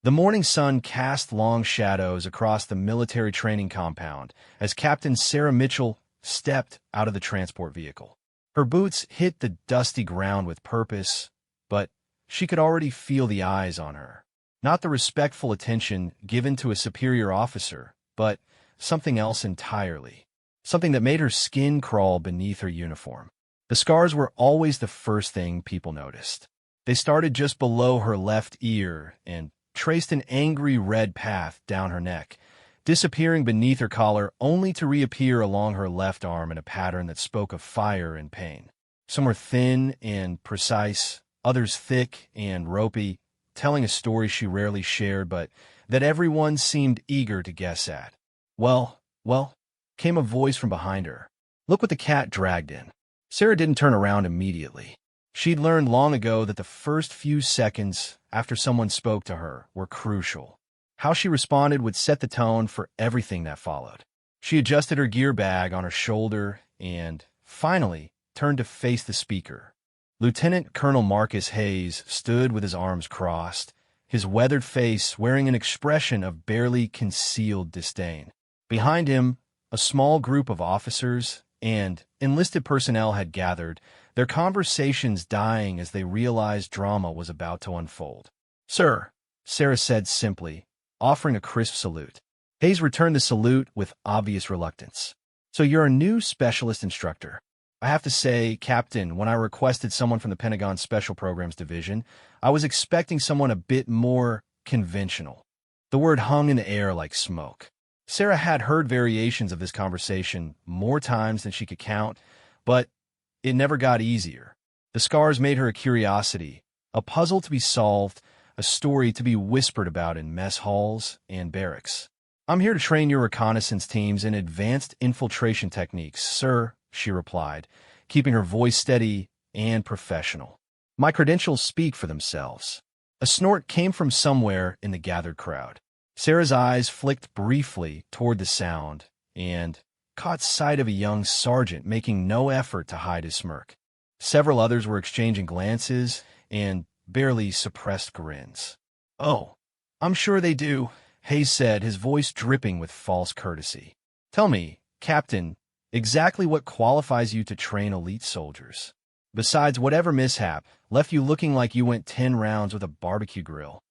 The morning sun cast long shadows across the military training compound as Captain Sarah Mitchell stepped out of the transport vehicle. Her boots hit the dusty ground with purpose, but she could already feel the eyes on her. Not the respectful attention given to a superior officer, but something else entirely. Something that made her skin crawl beneath her uniform. The scars were always the first thing people noticed. They started just below her left ear and traced an angry red path down her neck, disappearing beneath her collar only to reappear along her left arm in a pattern that spoke of fire and pain. Some were thin and precise, others thick and ropey, telling a story she rarely shared but that everyone seemed eager to guess at. Well, came a voice from behind her. Look what the cat dragged in. Sarah didn't turn around immediately. She'd learned long ago that the first few seconds after someone spoke to her were crucial. How she responded would set the tone for everything that followed. She adjusted her gear bag on her shoulder and, finally, turned to face the speaker. Lieutenant Colonel Marcus Hayes stood with his arms crossed, his weathered face wearing an expression of barely concealed disdain. Behind him, a small group of officers and enlisted personnel had gathered, their conversations dying as they realized drama was about to unfold. "Sir," Sarah said simply, offering a crisp salute. Hayes returned the salute with obvious reluctance. "So you're a new specialist instructor. I have to say, Captain, when I requested someone from the Pentagon Special Programs Division, I was expecting someone a bit more conventional." The word hung in the air like smoke. Sarah had heard variations of this conversation more times than she could count, but it never got easier. The scars made her a curiosity, a puzzle to be solved, a story to be whispered about in mess halls and barracks. "I'm here to train your reconnaissance teams in advanced infiltration techniques, sir," she replied, keeping her voice steady and professional. "My credentials speak for themselves." A snort came from somewhere in the gathered crowd. Sarah's eyes flicked briefly toward the sound and caught sight of a young sergeant making no effort to hide his smirk. Several others were exchanging glances and barely suppressed grins. "Oh, I'm sure they do," Hayes said, his voice dripping with false courtesy. "Tell me, Captain, exactly what qualifies you to train elite soldiers, besides whatever mishap left you looking like you went 10 rounds with a barbecue grill."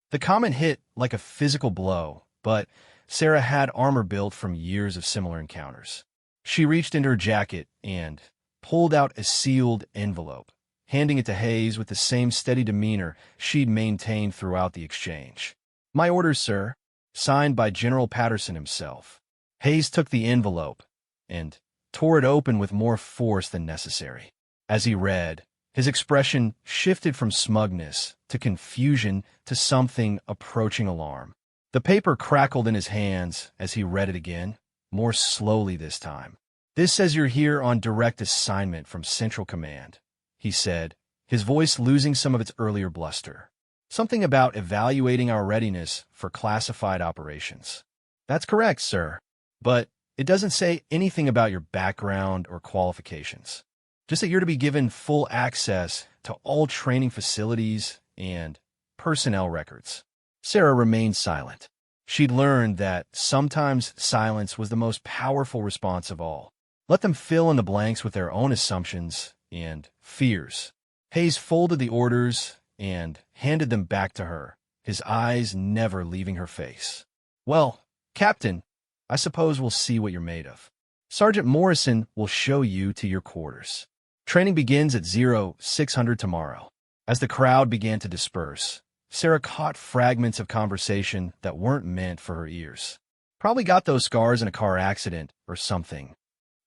The comment hit like a physical blow, but Sarah had armor built from years of similar encounters. She reached into her jacket and pulled out a sealed envelope, handing it to Hayes with the same steady demeanor she'd maintained throughout the exchange. "My orders, sir," signed by General Patterson himself. Hayes took the envelope and tore it open with more force than necessary. As he read, his expression shifted from smugness to confusion to something approaching alarm. The paper crackled in his hands as he read it again, more slowly this time. "This says you're here on direct assignment from Central Command," he said, his voice losing some of its earlier bluster. "Something about evaluating our readiness for classified operations." "That's correct, sir. But it doesn't say anything about your background or qualifications. Just that you're to be given full access to all training facilities and personnel records." Sarah remained silent. She'd learned that sometimes silence was the most powerful response of all. Let them fill in the blanks with their own assumptions and fears. Hayes folded the orders and handed them back to her, his eyes never leaving her face. "Well, Captain, I suppose we'll see what you're made of. Sergeant Morrison will show you to your quarters. Training begins at 0600 tomorrow." As the crowd began to disperse, Sarah caught fragments of conversation that weren't meant for her ears. "Probably got those scars in a car accident or something.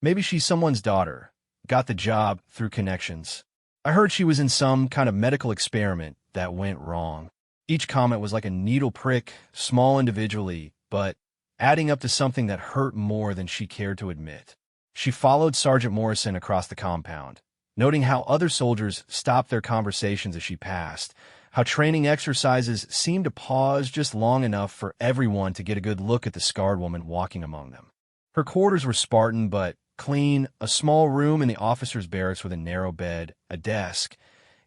Maybe she's someone's daughter. Got the job through connections. I heard she was in some kind of medical experiment that went wrong." Each comment was like a needle prick, small individually, but adding up to something that hurt more than she cared to admit. She followed Sergeant Morrison across the compound, noting how other soldiers stopped their conversations as she passed, how training exercises seemed to pause just long enough for everyone to get a good look at the scarred woman walking among them. Her quarters were Spartan but clean, a small room in the officers' barracks with a narrow bed, a desk,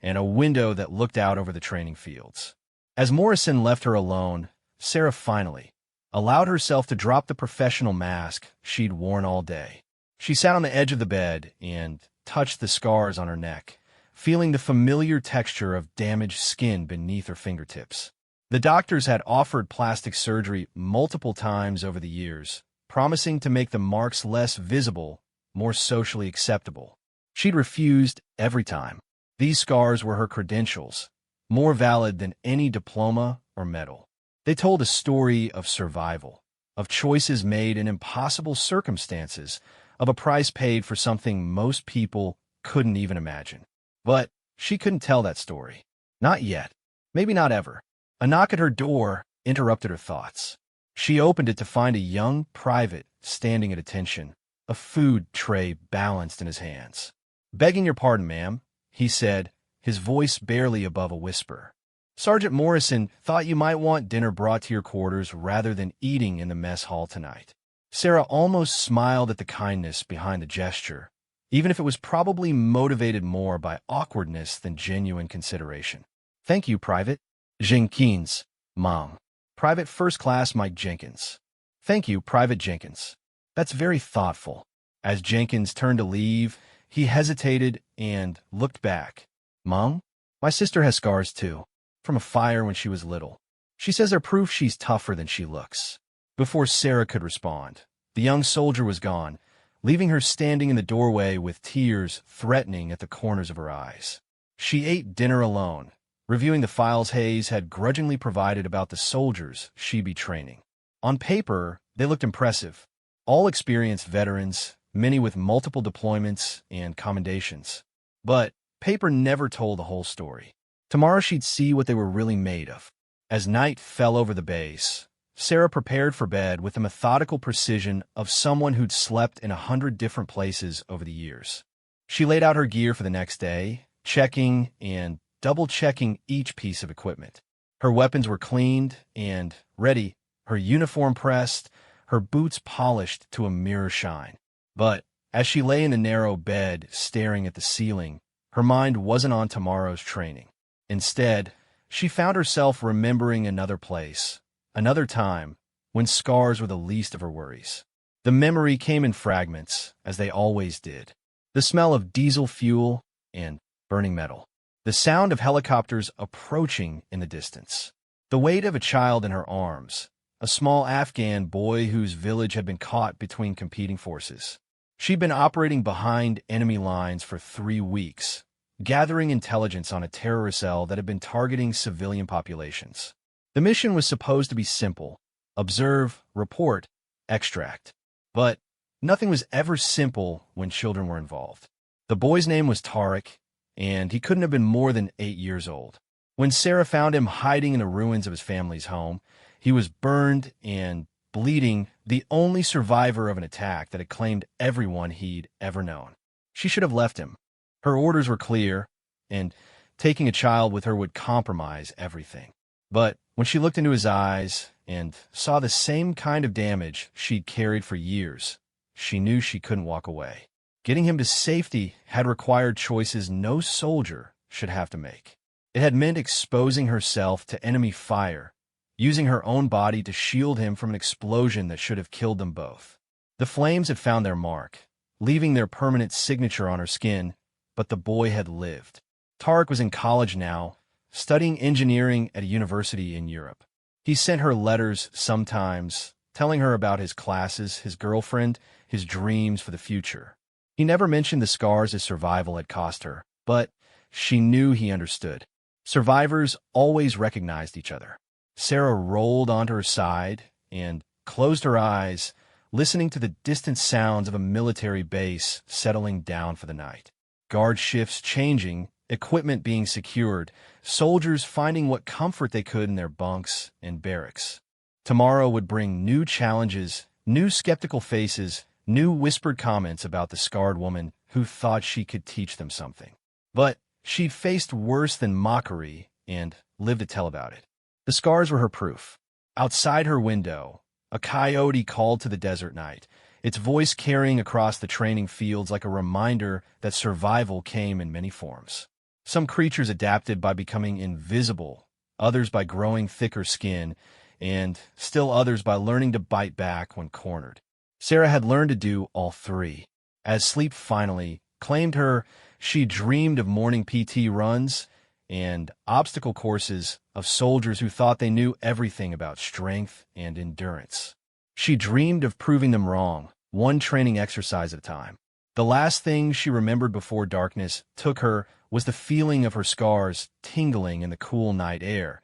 and a window that looked out over the training fields. As Morrison left her alone, Sarah finally allowed herself to drop the professional mask she'd worn all day. She sat on the edge of the bed and touched the scars on her neck, feeling the familiar texture of damaged skin beneath her fingertips. The doctors had offered plastic surgery multiple times over the years, promising to make the marks less visible, more socially acceptable. She'd refused every time. These scars were her credentials, more valid than any diploma or medal. They told a story of survival, of choices made in impossible circumstances, of a price paid for something most people couldn't even imagine. But she couldn't tell that story. Not yet. Maybe not ever. A knock at her door interrupted her thoughts. She opened it to find a young private standing at attention, a food tray balanced in his hands. "Begging your pardon, ma'am," he said, his voice barely above a whisper. "Sergeant Morrison thought you might want dinner brought to your quarters rather than eating in the mess hall tonight." Sarah almost smiled at the kindness behind the gesture, even if it was probably motivated more by awkwardness than genuine consideration. "Thank you, Private Jenkins, Mom." "Private First Class Mike Jenkins." "Thank you, Private Jenkins. That's very thoughtful." As Jenkins turned to leave, he hesitated and looked back. "Mom, my sister has scars too, from a fire when she was little. She says they're proof she's tougher than she looks." Before Sarah could respond, the young soldier was gone, leaving her standing in the doorway with tears threatening at the corners of her eyes. She ate dinner alone, reviewing the files Hayes had grudgingly provided about the soldiers she'd be training. On paper, they looked impressive. All experienced veterans, many with multiple deployments and commendations. But paper never told the whole story. Tomorrow she'd see what they were really made of. As night fell over the base, Sarah prepared for bed with the methodical precision of someone who'd slept in 100 different places over the years. She laid out her gear for the next day, checking and double-checking each piece of equipment. Her weapons were cleaned and ready, her uniform pressed, her boots polished to a mirror shine. But as she lay in the narrow bed staring at the ceiling, her mind wasn't on tomorrow's training. Instead, she found herself remembering another place, another time, when scars were the least of her worries. The memory came in fragments, as they always did. The smell of diesel fuel and burning metal. The sound of helicopters approaching in the distance. The weight of a child in her arms, a small Afghan boy whose village had been caught between competing forces. She'd been operating behind enemy lines for 3 weeks, gathering intelligence on a terrorist cell that had been targeting civilian populations. The mission was supposed to be simple: observe, report, extract. But nothing was ever simple when children were involved. The boy's name was Tariq, and he couldn't have been more than 8 years old. When Sarah found him hiding in the ruins of his family's home, he was burned and bleeding, the only survivor of an attack that had claimed everyone he'd ever known. She should have left him. Her orders were clear, and taking a child with her would compromise everything. But when she looked into his eyes and saw the same kind of damage she'd carried for years, she knew she couldn't walk away. Getting him to safety had required choices no soldier should have to make. It had meant exposing herself to enemy fire, using her own body to shield him from an explosion that should have killed them both. The flames had found their mark, leaving their permanent signature on her skin, but the boy had lived. Tariq was in college now, studying engineering at a university in Europe. He sent her letters sometimes, telling her about his classes, his girlfriend, his dreams for the future. He never mentioned the scars his survival had cost her, but she knew he understood. Survivors always recognized each other. Sarah rolled onto her side and closed her eyes, listening to the distant sounds of a military base settling down for the night. Guard shifts changing, equipment being secured, soldiers finding what comfort they could in their bunks and barracks. Tomorrow would bring new challenges, new skeptical faces, new whispered comments about the scarred woman who thought she could teach them something. But she faced worse than mockery and lived to tell about it. The scars were her proof. Outside her window, a coyote called to the desert night, its voice carrying across the training fields like a reminder that survival came in many forms. Some creatures adapted by becoming invisible, others by growing thicker skin, and still others by learning to bite back when cornered. Sarah had learned to do all three. As sleep finally claimed her, she dreamed of morning PT runs and obstacle courses of soldiers who thought they knew everything about strength and endurance. She dreamed of proving them wrong, one training exercise at a time. The last thing she remembered before darkness took her was the feeling of her scars tingling in the cool night air,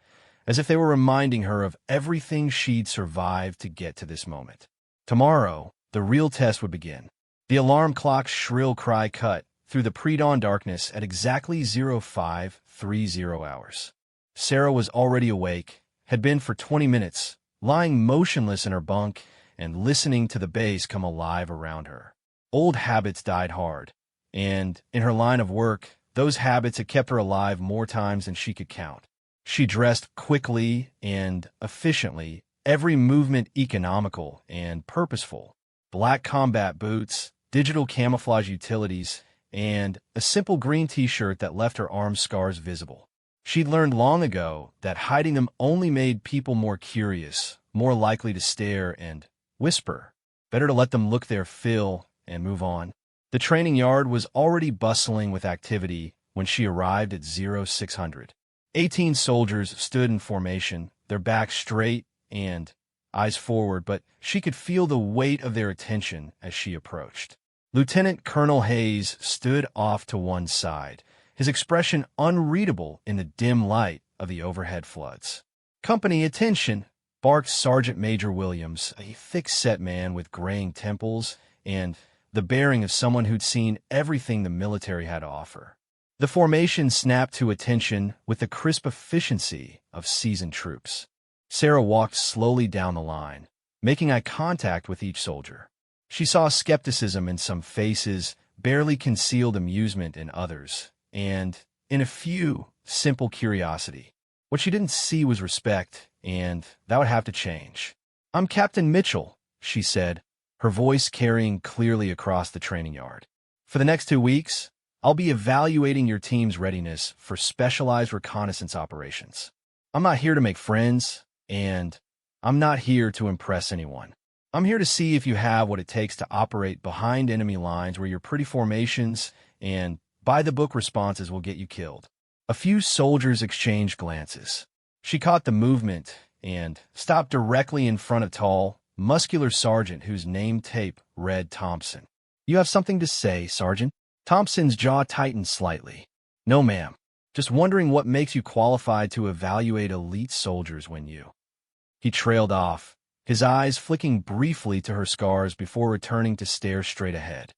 as if they were reminding her of everything she'd survived to get to this moment. Tomorrow, the real test would begin. The alarm clock's shrill cry cut through the pre-dawn darkness at exactly 0530 hours. Sarah was already awake, had been for 20 minutes, lying motionless in her bunk and listening to the bass come alive around her. Old habits died hard, and in her line of work, those habits had kept her alive more times than she could count. She dressed quickly and efficiently, every movement economical and purposeful. Black combat boots, digital camouflage utilities, and a simple green t-shirt that left her arm scars visible. She'd learned long ago that hiding them only made people more curious, more likely to stare and whisper. Better to let them look their fill and move on. The training yard was already bustling with activity when she arrived at 0600. 18 soldiers stood in formation, their backs straight and eyes forward, but she could feel the weight of their attention as she approached. Lieutenant Colonel Hayes stood off to one side, his expression unreadable in the dim light of the overhead floods. "Company attention," barked Sergeant Major Williams, a thick-set man with graying temples and the bearing of someone who'd seen everything the military had to offer. The formation snapped to attention with the crisp efficiency of seasoned troops. Sarah walked slowly down the line, making eye contact with each soldier. She saw skepticism in some faces, barely concealed amusement in others, and, in a few, simple curiosity. What she didn't see was respect, and that would have to change. "I'm Captain Mitchell," she said, her voice carrying clearly across the training yard. "For the next 2 weeks, I'll be evaluating your team's readiness for specialized reconnaissance operations. I'm not here to make friends, and I'm not here to impress anyone. I'm here to see if you have what it takes to operate behind enemy lines where your pretty formations and by-the-book responses will get you killed." A few soldiers exchanged glances. She caught the movement and stopped directly in front of tall, muscular sergeant whose name tape read Thompson. "You have something to say, Sergeant?" Thompson's jaw tightened slightly. "No, ma'am. Just wondering what makes you qualified to evaluate elite soldiers when you—" He trailed off, his eyes flicking briefly to her scars before returning to stare straight ahead.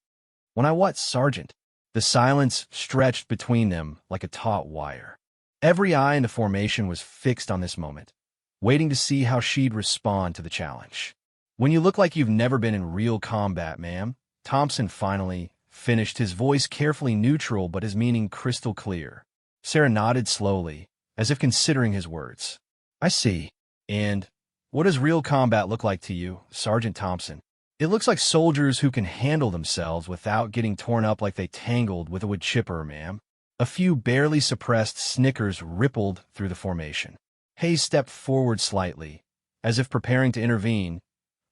"When I what, Sergeant?" The silence stretched between them like a taut wire. Every eye in the formation was fixed on this moment, waiting to see how she'd respond to the challenge. "When you look like you've never been in real combat, ma'am," Thompson finally finished, his voice carefully neutral but his meaning crystal clear. Sarah nodded slowly, as if considering his words. "I see. And what does real combat look like to you, Sergeant Thompson?" "It looks like soldiers who can handle themselves without getting torn up like they tangled with a wood chipper, ma'am." A few barely suppressed snickers rippled through the formation. Hayes stepped forward slightly, as if preparing to intervene,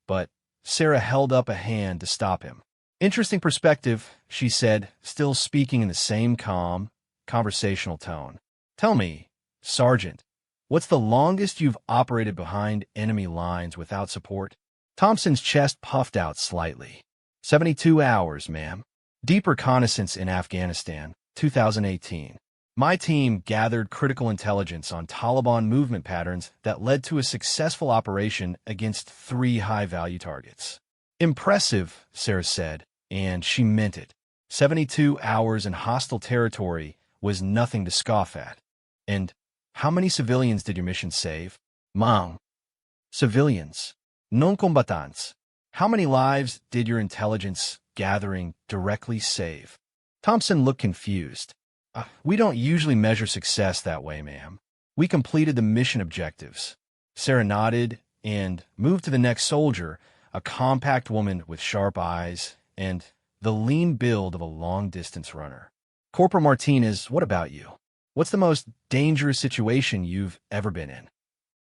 but Sarah held up a hand to stop him. "Interesting perspective," she said, still speaking in the same calm, conversational tone. "Tell me, Sergeant, what's the longest you've operated behind enemy lines without support?" Thompson's chest puffed out slightly. 72 hours, ma'am. Deep reconnaissance in Afghanistan, 2018. My team gathered critical intelligence on Taliban movement patterns that led to a successful operation against 3 high-value targets. "Impressive," Sarah said, and she meant it. 72 hours in hostile territory was nothing to scoff at. "And how many civilians did your mission save?" "Ma'am." "Civilians. Non-combatants. How many lives did your intelligence gathering directly save?" Thompson looked confused. We don't usually measure success that way, ma'am. We completed the mission objectives." Sarah nodded and moved to the next soldier, a compact woman with sharp eyes and the lean build of a long-distance runner. "Corporal Martinez, what about you?" What's the most dangerous situation you've ever been in?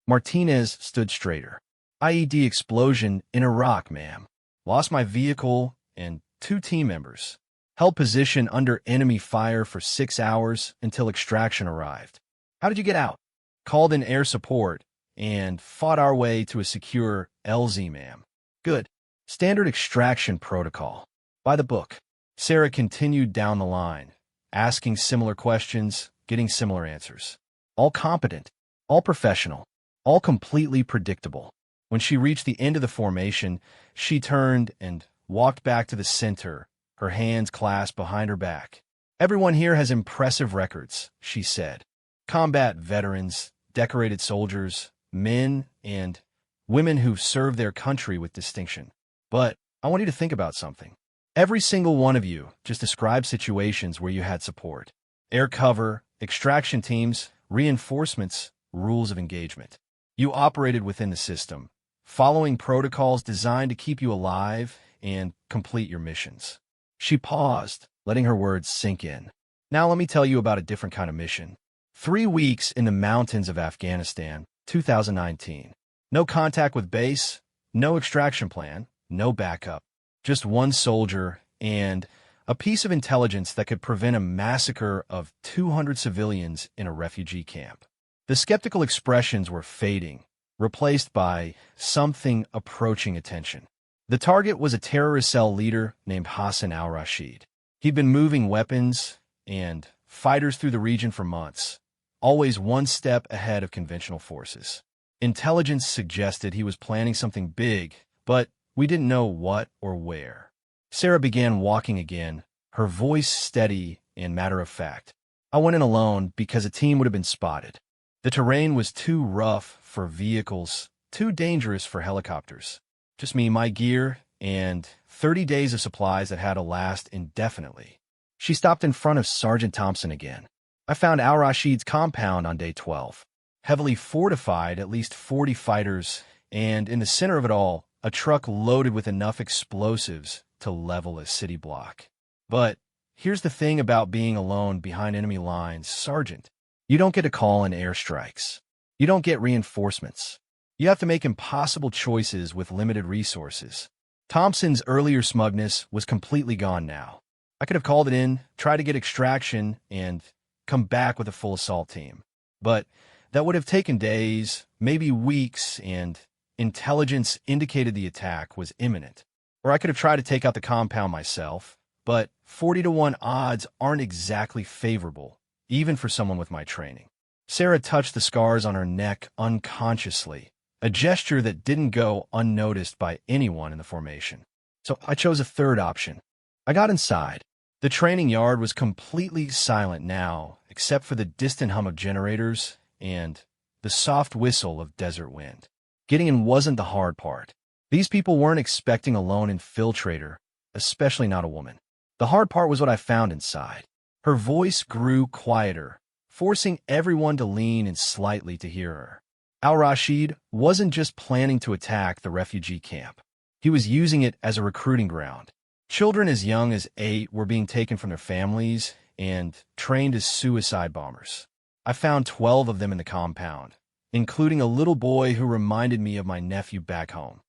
Martinez stood straighter. IED explosion in Iraq, ma'am. Lost my vehicle and 2 team members. Held position under enemy fire for 6 hours until extraction arrived. How did you get out? Called in air support and fought our way to a secure LZ, ma'am. Good. Standard extraction protocol. By the book. Sarah continued down the line, asking similar questions, getting similar answers. All competent, all professional, all completely predictable. When she reached the end of the formation, she turned and walked back to the center, her hands clasped behind her back. Everyone here has impressive records, she said. Combat veterans, decorated soldiers, men and women who've served their country with distinction. But I want you to think about something. Every single one of you just described situations where you had support. Air cover, extraction teams, reinforcements, rules of engagement. You operated within the system, following protocols designed to keep you alive and complete your missions. She paused, letting her words sink in. Now let me tell you about a different kind of mission. 3 weeks in the mountains of Afghanistan, 2019. No contact with base, no extraction plan, no backup. Just one soldier and a piece of intelligence that could prevent a massacre of 200 civilians in a refugee camp. The skeptical expressions were fading, replaced by something approaching attention. The target was a terrorist cell leader named Hassan al-Rashid. He'd been moving weapons and fighters through the region for months, always one step ahead of conventional forces. Intelligence suggested he was planning something big, but we didn't know what or where. Sarah began walking again, her voice steady and matter-of-fact. I went in alone because a team would have been spotted. The terrain was too rough for vehicles, too dangerous for helicopters. Just me, my gear, and 30 days of supplies that had to last indefinitely. She stopped in front of Sergeant Thompson again. I found al-Rashid's compound on day 12. Heavily fortified, at least 40 fighters, and in the center of it all, a truck loaded with enough explosives to level a city block. But here's the thing about being alone behind enemy lines, Sergeant. You don't get a call in airstrikes. You don't get reinforcements. You have to make impossible choices with limited resources. Thompson's earlier smugness was completely gone now. I could have called it in, tried to get extraction, and come back with a full assault team. But that would have taken days, maybe weeks, and intelligence indicated the attack was imminent. Or I could have tried to take out the compound myself, but 40-to-1 odds aren't exactly favorable, even for someone with my training. Sarah touched the scars on her neck unconsciously, a gesture that didn't go unnoticed by anyone in the formation. So I chose a third option. I got inside. The training yard was completely silent now, except for the distant hum of generators and the soft whistle of desert wind. Getting in wasn't the hard part. These people weren't expecting a lone infiltrator, especially not a woman. The hard part was what I found inside. Her voice grew quieter, forcing everyone to lean in slightly to hear her. Al-Rashid wasn't just planning to attack the refugee camp. He was using it as a recruiting ground. Children as young as 8 were being taken from their families and trained as suicide bombers. I found 12 of them in the compound, including a little boy who reminded me of my nephew back home.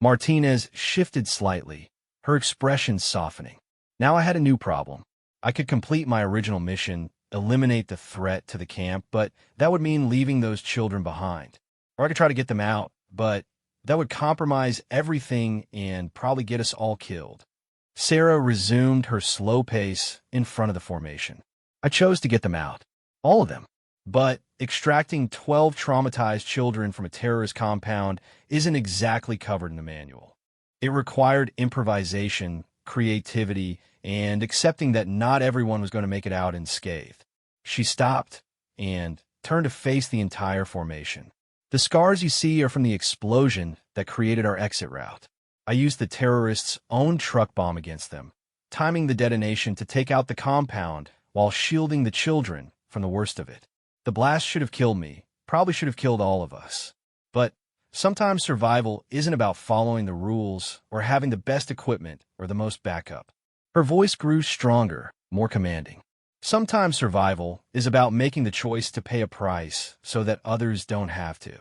Martinez shifted slightly, her expression softening. Now I had a new problem. I could complete my original mission, eliminate the threat to the camp, but that would mean leaving those children behind. Or I could try to get them out, but that would compromise everything and probably get us all killed. Sarah resumed her slow pace in front of the formation. I chose to get them out. All of them. But extracting 12 traumatized children from a terrorist compound isn't exactly covered in the manual. It required improvisation, creativity, and accepting that not everyone was going to make it out unscathed. She stopped and turned to face the entire formation. The scars you see are from the explosion that created our exit route. I used the terrorists' own truck bomb against them, timing the detonation to take out the compound while shielding the children from the worst of it. The blast should have killed me, probably should have killed all of us. But sometimes survival isn't about following the rules or having the best equipment or the most backup. Her voice grew stronger, more commanding. Sometimes survival is about making the choice to pay a price so that others don't have to.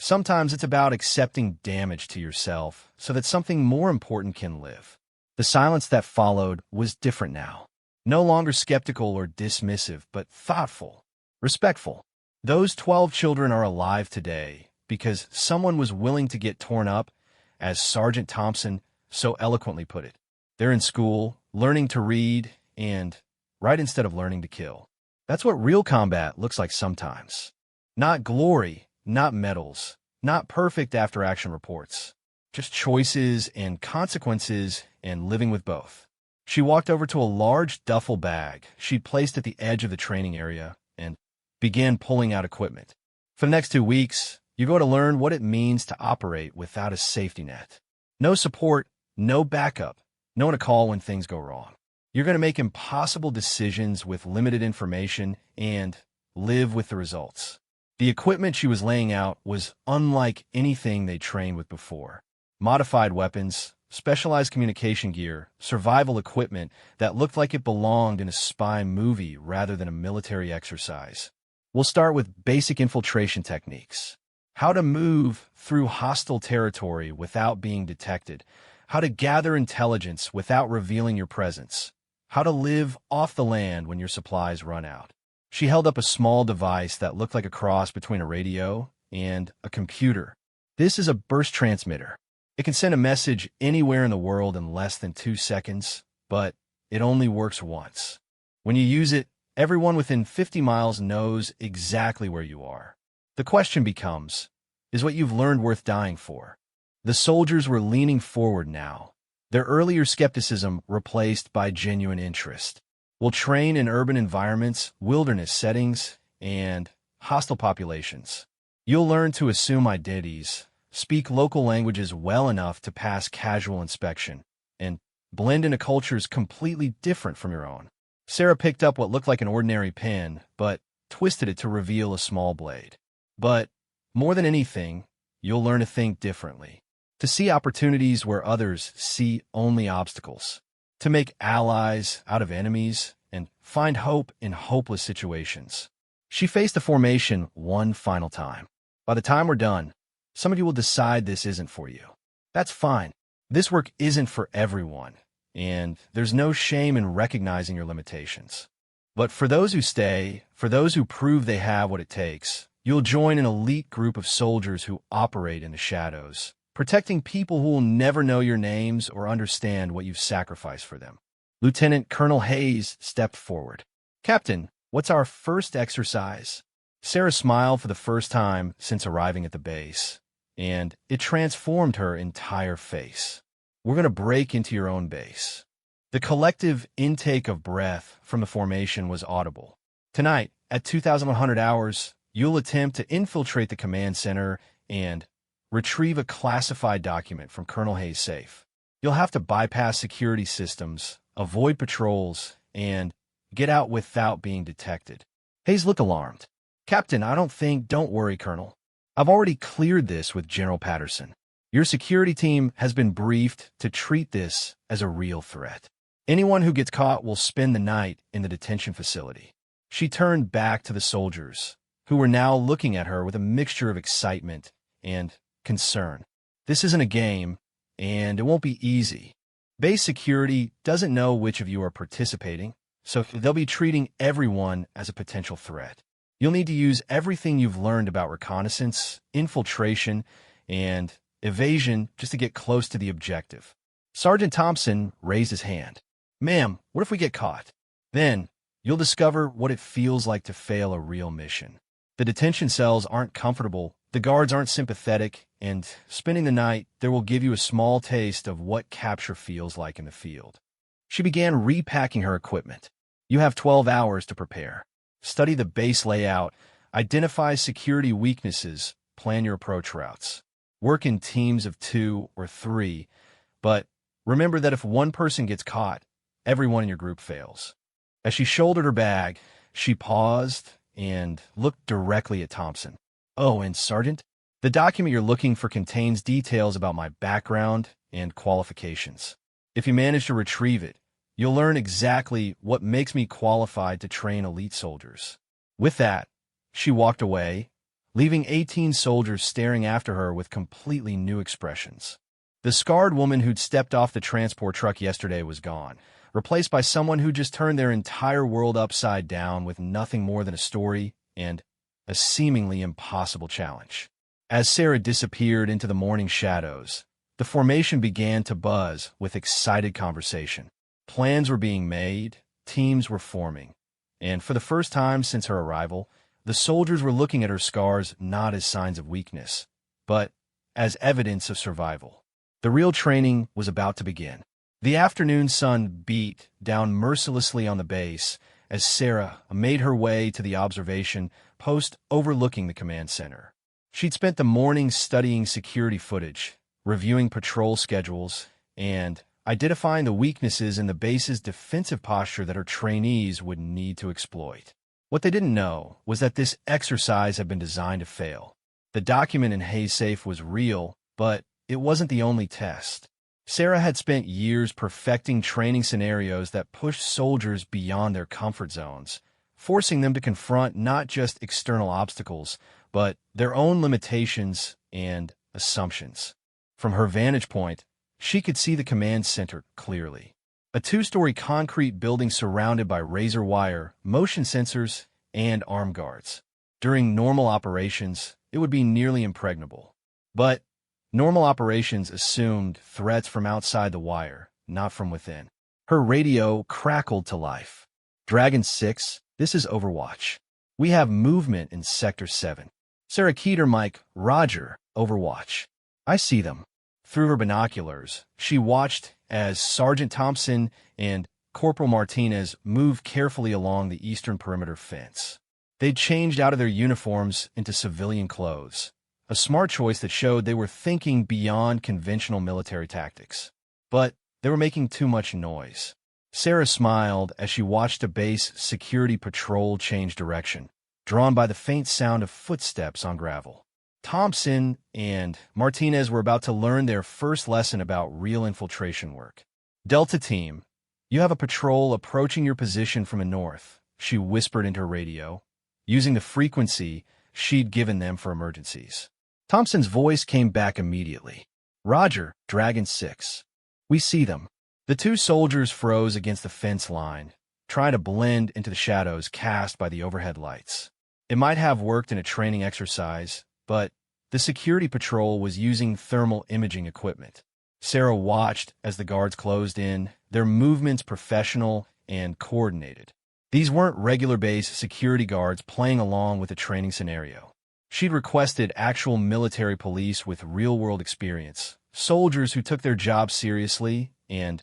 Sometimes it's about accepting damage to yourself so that something more important can live. The silence that followed was different now. No longer skeptical or dismissive, but thoughtful, respectful. Those 12 children are alive today because someone was willing to get torn up, as Sergeant Thompson so eloquently put it. They're in school, learning to read, and write instead of learning to kill. That's what real combat looks like sometimes. Not glory, not medals, not perfect after-action reports. Just choices and consequences and living with both. She walked over to a large duffel bag she'd placed at the edge of the training area and began pulling out equipment. For the next 2 weeks, you're going to learn what it means to operate without a safety net. No support, no backup, no one to call when things go wrong. You're going to make impossible decisions with limited information and live with the results. The equipment she was laying out was unlike anything they trained with before. Modified weapons, specialized communication gear, survival equipment that looked like it belonged in a spy movie rather than a military exercise. We'll start with basic infiltration techniques. How to move through hostile territory without being detected. How to gather intelligence without revealing your presence. How to live off the land when your supplies run out. She held up a small device that looked like a cross between a radio and a computer. This is a burst transmitter. It can send a message anywhere in the world in less than 2 seconds, but it only works once. When you use it, everyone within 50 miles knows exactly where you are. The question becomes, is what you've learned worth dying for? The soldiers were leaning forward now, their earlier skepticism replaced by genuine interest. We'll train in urban environments, wilderness settings, and hostile populations. You'll learn to assume identities, speak local languages well enough to pass casual inspection, and blend into cultures completely different from your own. Sarah picked up what looked like an ordinary pen, but twisted it to reveal a small blade. But more than anything, you'll learn to think differently, to see opportunities where others see only obstacles, to make allies out of enemies, and find hope in hopeless situations. She faced the formation one final time. By the time we're done, some of you will decide this isn't for you. That's fine. This work isn't for everyone, and there's no shame in recognizing your limitations. But for those who stay, for those who prove they have what it takes, you'll join an elite group of soldiers who operate in the shadows, protecting people who will never know your names or understand what you've sacrificed for them. Lieutenant Colonel Hayes stepped forward. Captain, what's our first exercise? Sarah smiled for the first time since arriving at the base, and it transformed her entire face. We're going to break into your own base. The collective intake of breath from the formation was audible. Tonight, at 2,100 hours, you'll attempt to infiltrate the command center and retrieve a classified document from Colonel Hayes' safe. You'll have to bypass security systems, avoid patrols, and get out without being detected. Hayes looked alarmed. Captain, don't worry, Colonel. I've already cleared this with General Patterson. Your security team has been briefed to treat this as a real threat. Anyone who gets caught will spend the night in the detention facility. She turned back to the soldiers, who were now looking at her with a mixture of excitement and concern. This isn't a game, and it won't be easy. Base security doesn't know which of you are participating, so they'll be treating everyone as a potential threat. You'll need to use everything you've learned about reconnaissance, infiltration, and evasion just to get close to the objective. Sergeant Thompson raised his hand. Ma'am, what if we get caught? Then, you'll discover what it feels like to fail a real mission. The detention cells aren't comfortable, the guards aren't sympathetic, and spending the night there will give you a small taste of what capture feels like in the field. She began repacking her equipment. You have 12 hours to prepare. Study the base layout, identify security weaknesses, plan your approach routes. Work in teams of 2 or 3, but remember that if one person gets caught, everyone in your group fails. As she shouldered her bag, she paused and looked directly at Thompson. Oh, and Sergeant, the document you're looking for contains details about my background and qualifications. If you manage to retrieve it, You'll learn exactly what makes me qualified to train elite soldiers." With that, she walked away, leaving 18 soldiers staring after her with completely new expressions. The scarred woman who'd stepped off the transport truck yesterday was gone, replaced by someone who just turned their entire world upside down with nothing more than a story and a seemingly impossible challenge. As Sarah disappeared into the morning shadows, the formation began to buzz with excited conversation. Plans were being made, teams were forming, and for the first time since her arrival, the soldiers were looking at her scars not as signs of weakness, but as evidence of survival. The real training was about to begin. The afternoon sun beat down mercilessly on the base as Sarah made her way to the observation post overlooking the command center. She'd spent the morning studying security footage, reviewing patrol schedules, and identifying the weaknesses in the base's defensive posture that her trainees would need to exploit. What they didn't know was that this exercise had been designed to fail. The document in Hayes' safe was real, but it wasn't the only test. Sarah had spent years perfecting training scenarios that pushed soldiers beyond their comfort zones, forcing them to confront not just external obstacles, but their own limitations and assumptions. From her vantage point, she could see the command center clearly. A two-story concrete building surrounded by razor wire, motion sensors, and armed guards. During normal operations, it would be nearly impregnable. But normal operations assumed threats from outside the wire, not from within. Her radio crackled to life. "Dragon 6, this is Overwatch. We have movement in Sector 7. Sarah keyed her mic, "Roger, Overwatch. I see them." Through her binoculars, she watched as Sergeant Thompson and Corporal Martinez moved carefully along the eastern perimeter fence. They'd changed out of their uniforms into civilian clothes, a smart choice that showed they were thinking beyond conventional military tactics. But they were making too much noise. Sarah smiled as she watched a base security patrol change direction, drawn by the faint sound of footsteps on gravel. Thompson and Martinez were about to learn their first lesson about real infiltration work. "Delta Team, you have a patrol approaching your position from the north," she whispered into her radio, using the frequency she'd given them for emergencies. Thompson's voice came back immediately. "Roger, Dragon 6. We see them." The two soldiers froze against the fence line, trying to blend into the shadows cast by the overhead lights. It might have worked in a training exercise, but the security patrol was using thermal imaging equipment. Sarah watched as the guards closed in, their movements professional and coordinated. These weren't regular base security guards playing along with a training scenario. She'd requested actual military police with real-world experience, soldiers who took their job seriously and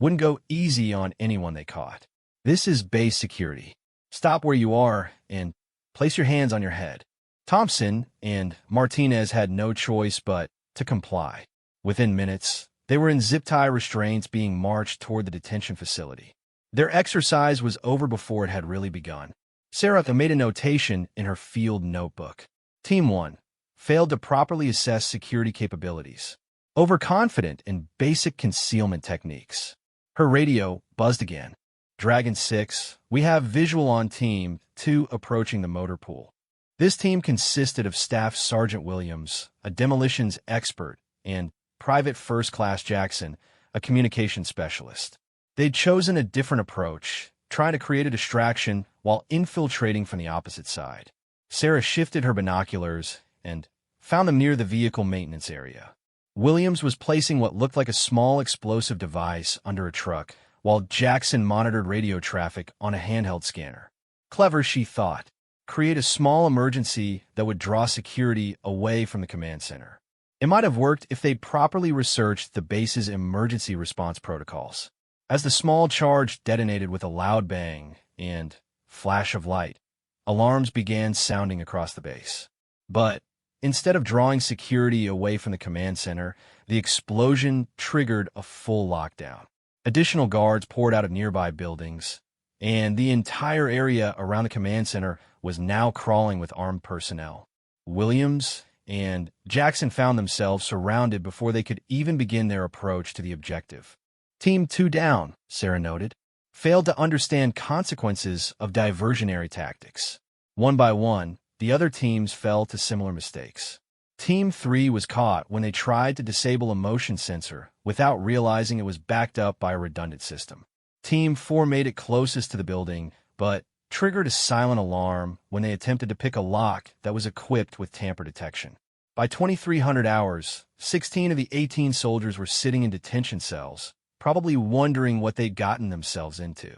wouldn't go easy on anyone they caught. "This is base security. Stop where you are and place your hands on your head." Thompson and Martinez had no choice but to comply. Within minutes, they were in zip-tie restraints being marched toward the detention facility. Their exercise was over before it had really begun. Sarah made a notation in her field notebook. Team 1 failed to properly assess security capabilities. Overconfident in basic concealment techniques. Her radio buzzed again. "Dragon 6, we have visual on Team 2 approaching the motor pool." This team consisted of Staff Sergeant Williams, a demolitions expert, and Private First Class Jackson, a communications specialist. They'd chosen a different approach, trying to create a distraction while infiltrating from the opposite side. Sarah shifted her binoculars and found them near the vehicle maintenance area. Williams was placing what looked like a small explosive device under a truck, while Jackson monitored radio traffic on a handheld scanner. Clever, she thought. Create a small emergency that would draw security away from the command center. It might have worked if they'd properly researched the base's emergency response protocols. As the small charge detonated with a loud bang and flash of light, alarms began sounding across the base. But instead of drawing security away from the command center, the explosion triggered a full lockdown. Additional guards poured out of nearby buildings, and the entire area around the command center was now crawling with armed personnel. Williams and Jackson found themselves surrounded before they could even begin their approach to the objective. Team 2 down, Sarah noted. Failed to understand consequences of diversionary tactics. One by one, the other teams fell to similar mistakes. Team 3 was caught when they tried to disable a motion sensor without realizing it was backed up by a redundant system. Team 4 made it closest to the building, but triggered a silent alarm when they attempted to pick a lock that was equipped with tamper detection. By 2300 hours, 16 of the 18 soldiers were sitting in detention cells, probably wondering what they'd gotten themselves into.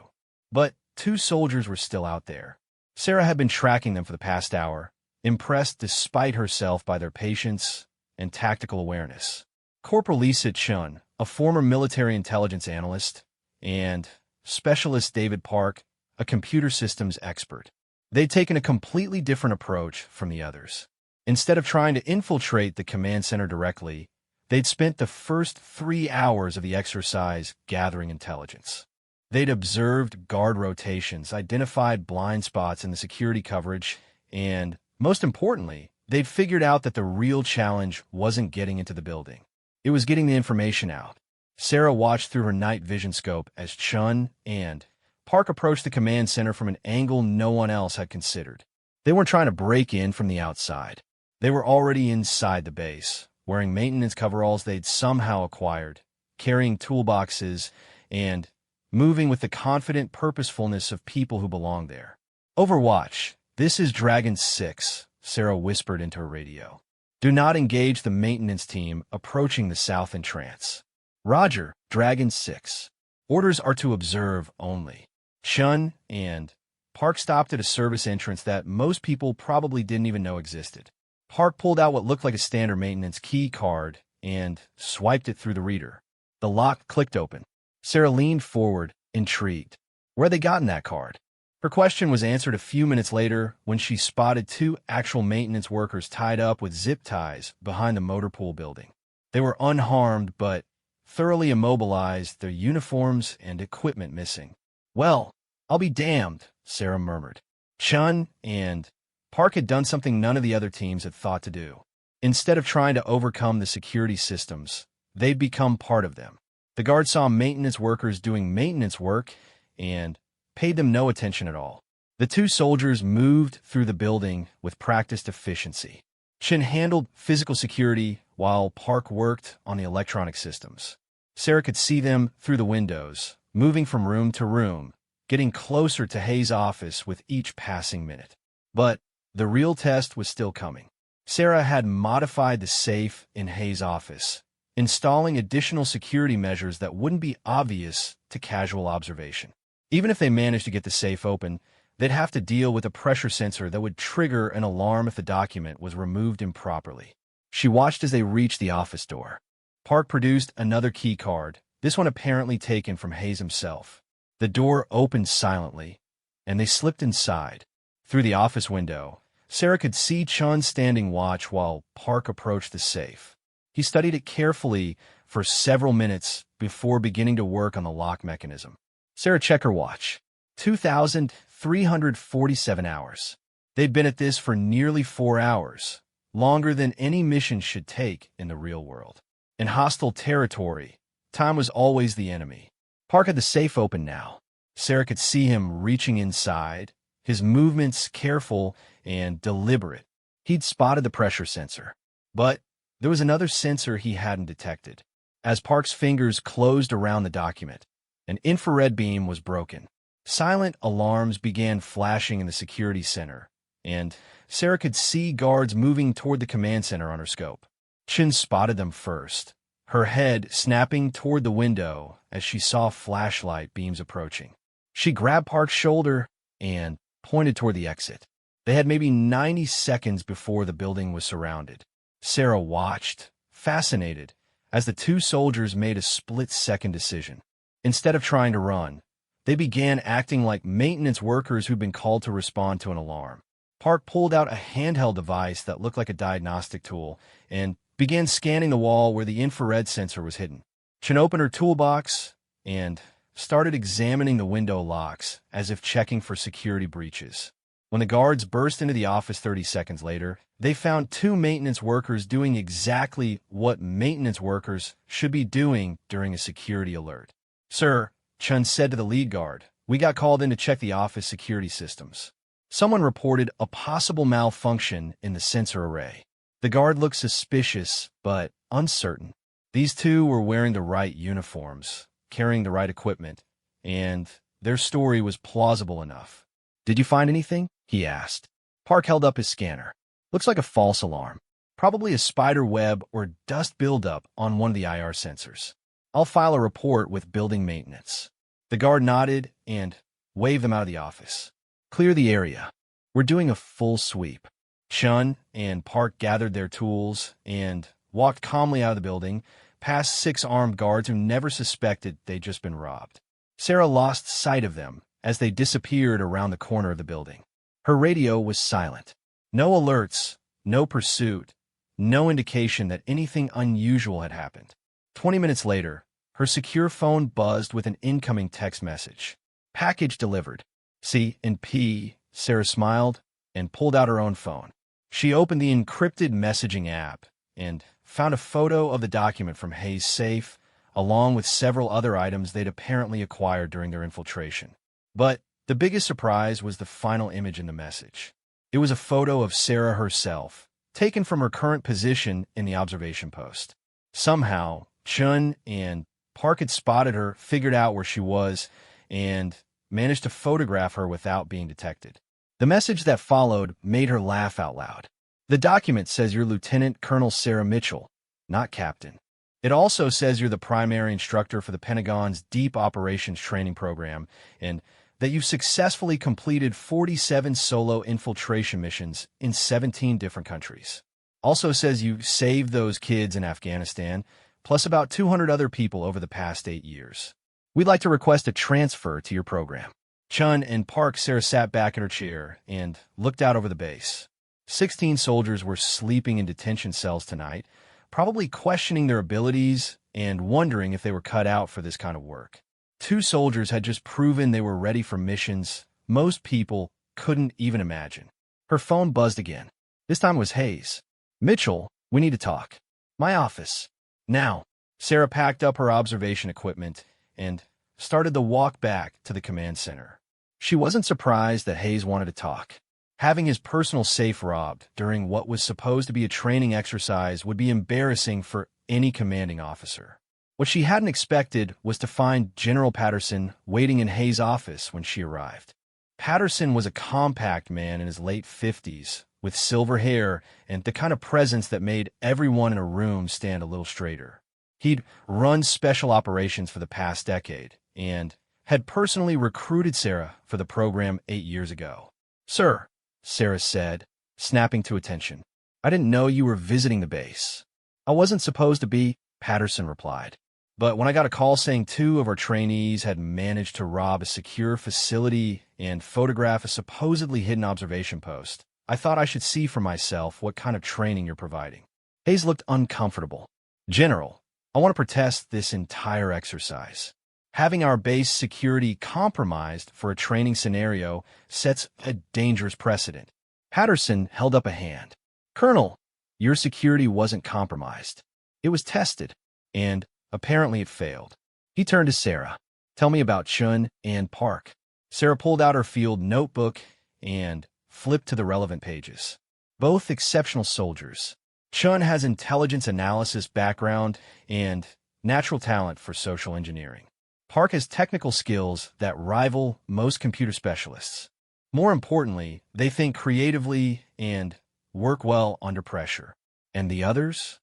But 2 soldiers were still out there. Sarah had been tracking them for the past hour, impressed despite herself by their patience and tactical awareness. Corporal Lisa Chun, a former military intelligence analyst, and Specialist David Park, a computer systems expert. They'd taken a completely different approach from the others. Instead of trying to infiltrate the command center directly, they'd spent the first 3 hours of the exercise gathering intelligence. They'd observed guard rotations, identified blind spots in the security coverage, and, most importantly, they'd figured out that the real challenge wasn't getting into the building. It was getting the information out. Sarah watched through her night vision scope as Chun and Park approached the command center from an angle no one else had considered. They weren't trying to break in from the outside. They were already inside the base, wearing maintenance coveralls they'd somehow acquired, carrying toolboxes, and moving with the confident purposefulness of people who belong there. Overwatch, this is Dragon 6, Sarah whispered into her radio. Do not engage the maintenance team approaching the south entrance. Roger, Dragon 6. Orders are to observe only. Chun and Park stopped at a service entrance that most people probably didn't even know existed. Park pulled out what looked like a standard maintenance key card and swiped it through the reader. The lock clicked open. Sarah leaned forward, intrigued. Where had they gotten that card? Her question was answered a few minutes later when she spotted 2 actual maintenance workers tied up with zip ties behind the motor pool building. They were unharmed but thoroughly immobilized, their uniforms and equipment missing. Well, I'll be damned, Sarah murmured. Chun and Park had done something none of the other teams had thought to do. Instead of trying to overcome the security systems, they'd become part of them. The guard saw maintenance workers doing maintenance work and paid them no attention at all. The 2 soldiers moved through the building with practiced efficiency. Chin handled physical security while Park worked on the electronic systems. Sarah could see them through the windows, moving from room to room, getting closer to Hayes' office with each passing minute. But the real test was still coming. Sarah had modified the safe in Hayes' office, installing additional security measures that wouldn't be obvious to casual observation. Even if they managed to get the safe open, they'd have to deal with a pressure sensor that would trigger an alarm if the document was removed improperly. She watched as they reached the office door. Park produced another key card, this one apparently taken from Hayes himself. The door opened silently, and they slipped inside. Through the office window, Sarah could see Chun standing watch while Park approached the safe. He studied it carefully for several minutes before beginning to work on the lock mechanism. Sarah checked her watch. 2,347 hours. They'd been at this for nearly 4 hours, longer than any mission should take in the real world. In hostile territory, time was always the enemy. Park had the safe open now. Sarah could see him reaching inside, his movements careful and deliberate. He'd spotted the pressure sensor. But there was another sensor he hadn't detected. As Park's fingers closed around the document, an infrared beam was broken. Silent alarms began flashing in the security center, and Sarah could see guards moving toward the command center on her scope. Chin spotted them first, her head snapping toward the window as she saw flashlight beams approaching. She grabbed Park's shoulder and pointed toward the exit. They had maybe 90 seconds before the building was surrounded. Sarah watched, fascinated, as the 2 soldiers made a split-second decision. Instead of trying to run, they began acting like maintenance workers who'd been called to respond to an alarm. Park pulled out a handheld device that looked like a diagnostic tool and began scanning the wall where the infrared sensor was hidden. Chin opened her toolbox and started examining the window locks as if checking for security breaches. When the guards burst into the office 30 seconds later, they found 2 maintenance workers doing exactly what maintenance workers should be doing during a security alert. Sir, Chun said to the lead guard, we got called in to check the office security systems. Someone reported a possible malfunction in the sensor array. The guard looked suspicious, but uncertain. These two were wearing the right uniforms, carrying the right equipment, and their story was plausible enough. Did you find anything? He asked. Park held up his scanner. Looks like a false alarm. Probably a spider web or dust buildup on one of the IR sensors. I'll file a report with building maintenance. The guard nodded and waved them out of the office. Clear the area. We're doing a full sweep. Chun and Park gathered their tools and walked calmly out of the building, past 6 armed guards who never suspected they'd just been robbed. Sarah lost sight of them as they disappeared around the corner of the building. Her radio was silent. No alerts, no pursuit, no indication that anything unusual had happened. 20 minutes later, her secure phone buzzed with an incoming text message. Package delivered. C&P, Sarah smiled and pulled out her own phone. She opened the encrypted messaging app and found a photo of the document from Hayes' safe, along with several other items they'd apparently acquired during their infiltration. But the biggest surprise was the final image in the message. It was a photo of Sarah herself, taken from her current position in the observation post. Somehow, Chun and Park had spotted her, figured out where she was, and managed to photograph her without being detected. The message that followed made her laugh out loud. The document says you're Lieutenant Colonel Sarah Mitchell, not Captain. It also says you're the primary instructor for the Pentagon's Deep Operations Training Program and that you've successfully completed 47 solo infiltration missions in 17 different countries. Also says you saved those kids in Afghanistan, plus about 200 other people over the past 8 years. We'd like to request a transfer to your program. Chun and Park. Sarah sat back in her chair and looked out over the base. 16 soldiers were sleeping in detention cells tonight, probably questioning their abilities and wondering if they were cut out for this kind of work. 2 soldiers had just proven they were ready for missions most people couldn't even imagine. Her phone buzzed again. This time it was Hayes. Mitchell, we need to talk. My office. Now. Sarah packed up her observation equipment and started the walk back to the command center. She wasn't surprised that Hayes wanted to talk. Having his personal safe robbed during what was supposed to be a training exercise would be embarrassing for any commanding officer. What she hadn't expected was to find General Patterson waiting in Hayes' office when she arrived. Patterson was a compact man in his late 50s, with silver hair and the kind of presence that made everyone in a room stand a little straighter. He'd run special operations for the past decade and had personally recruited Sarah for the program 8 years ago. Sir, Sarah said, snapping to attention. I didn't know you were visiting the base. I wasn't supposed to be, Patterson replied. But when I got a call saying 2 of our trainees had managed to rob a secure facility and photograph a supposedly hidden observation post, I thought I should see for myself what kind of training you're providing. Hayes looked uncomfortable. General, I want to protest this entire exercise. Having our base security compromised for a training scenario sets a dangerous precedent. Patterson held up a hand. Colonel, your security wasn't compromised. It was tested, and apparently it failed. He turned to Sarah. Tell me about Chun and Park. Sarah pulled out her field notebook and flipped to the relevant pages. Both exceptional soldiers. Chun has intelligence analysis background and natural talent for social engineering. Park has technical skills that rival most computer specialists. More importantly, they think creatively and work well under pressure. And the others?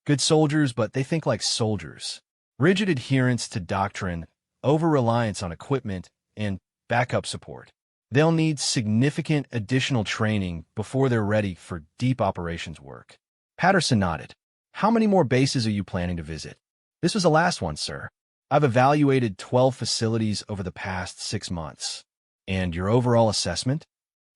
Good soldiers, but they think like soldiers. Rigid adherence to doctrine, over-reliance on equipment, and backup support. They'll need significant additional training before they're ready for deep operations work. Patterson nodded. How many more bases are you planning to visit? This was the last one, sir. I've evaluated 12 facilities over the past 6 months. And your overall assessment?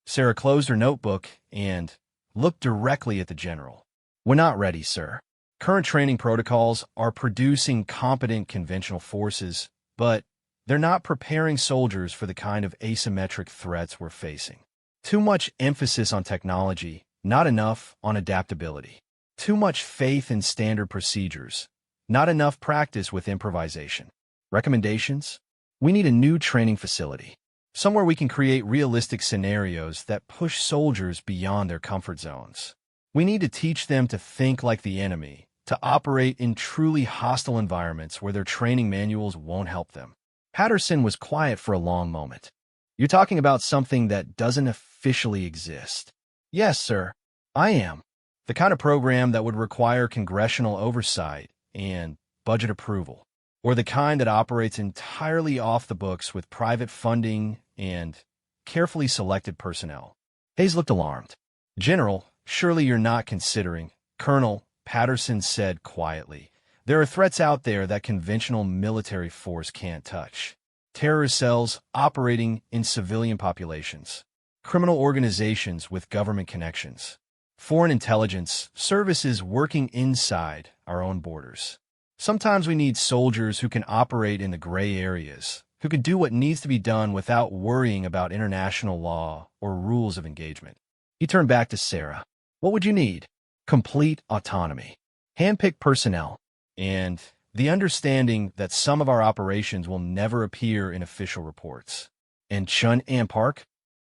Sarah closed her notebook and looked directly at the general. We're not ready, sir. Current training protocols are producing competent conventional forces, but they're not preparing soldiers for the kind of asymmetric threats we're facing. Too much emphasis on technology, not enough on adaptability. Too much faith in standard procedures, not enough practice with improvisation. Recommendations? We need a new training facility, somewhere we can create realistic scenarios that push soldiers beyond their comfort zones. We need to teach them to think like the enemy, to operate in truly hostile environments where their training manuals won't help them. Patterson was quiet for a long moment. You're talking about something that doesn't officially exist. Yes, sir, I am. The kind of program that would require congressional oversight and budget approval, or the kind that operates entirely off the books with private funding and carefully selected personnel. Hayes looked alarmed. General, surely you're not considering. Colonel, Patterson said quietly, there are threats out there that conventional military force can't touch. Terrorist cells operating in civilian populations, criminal organizations with government connections, foreign intelligence services working inside our own borders. Sometimes we need soldiers who can operate in the gray areas, who can do what needs to be done without worrying about international law or rules of engagement. He turned back to Sarah. What would you need? Complete autonomy, hand-picked personnel, and the understanding that some of our operations will never appear in official reports. And Chun and Park?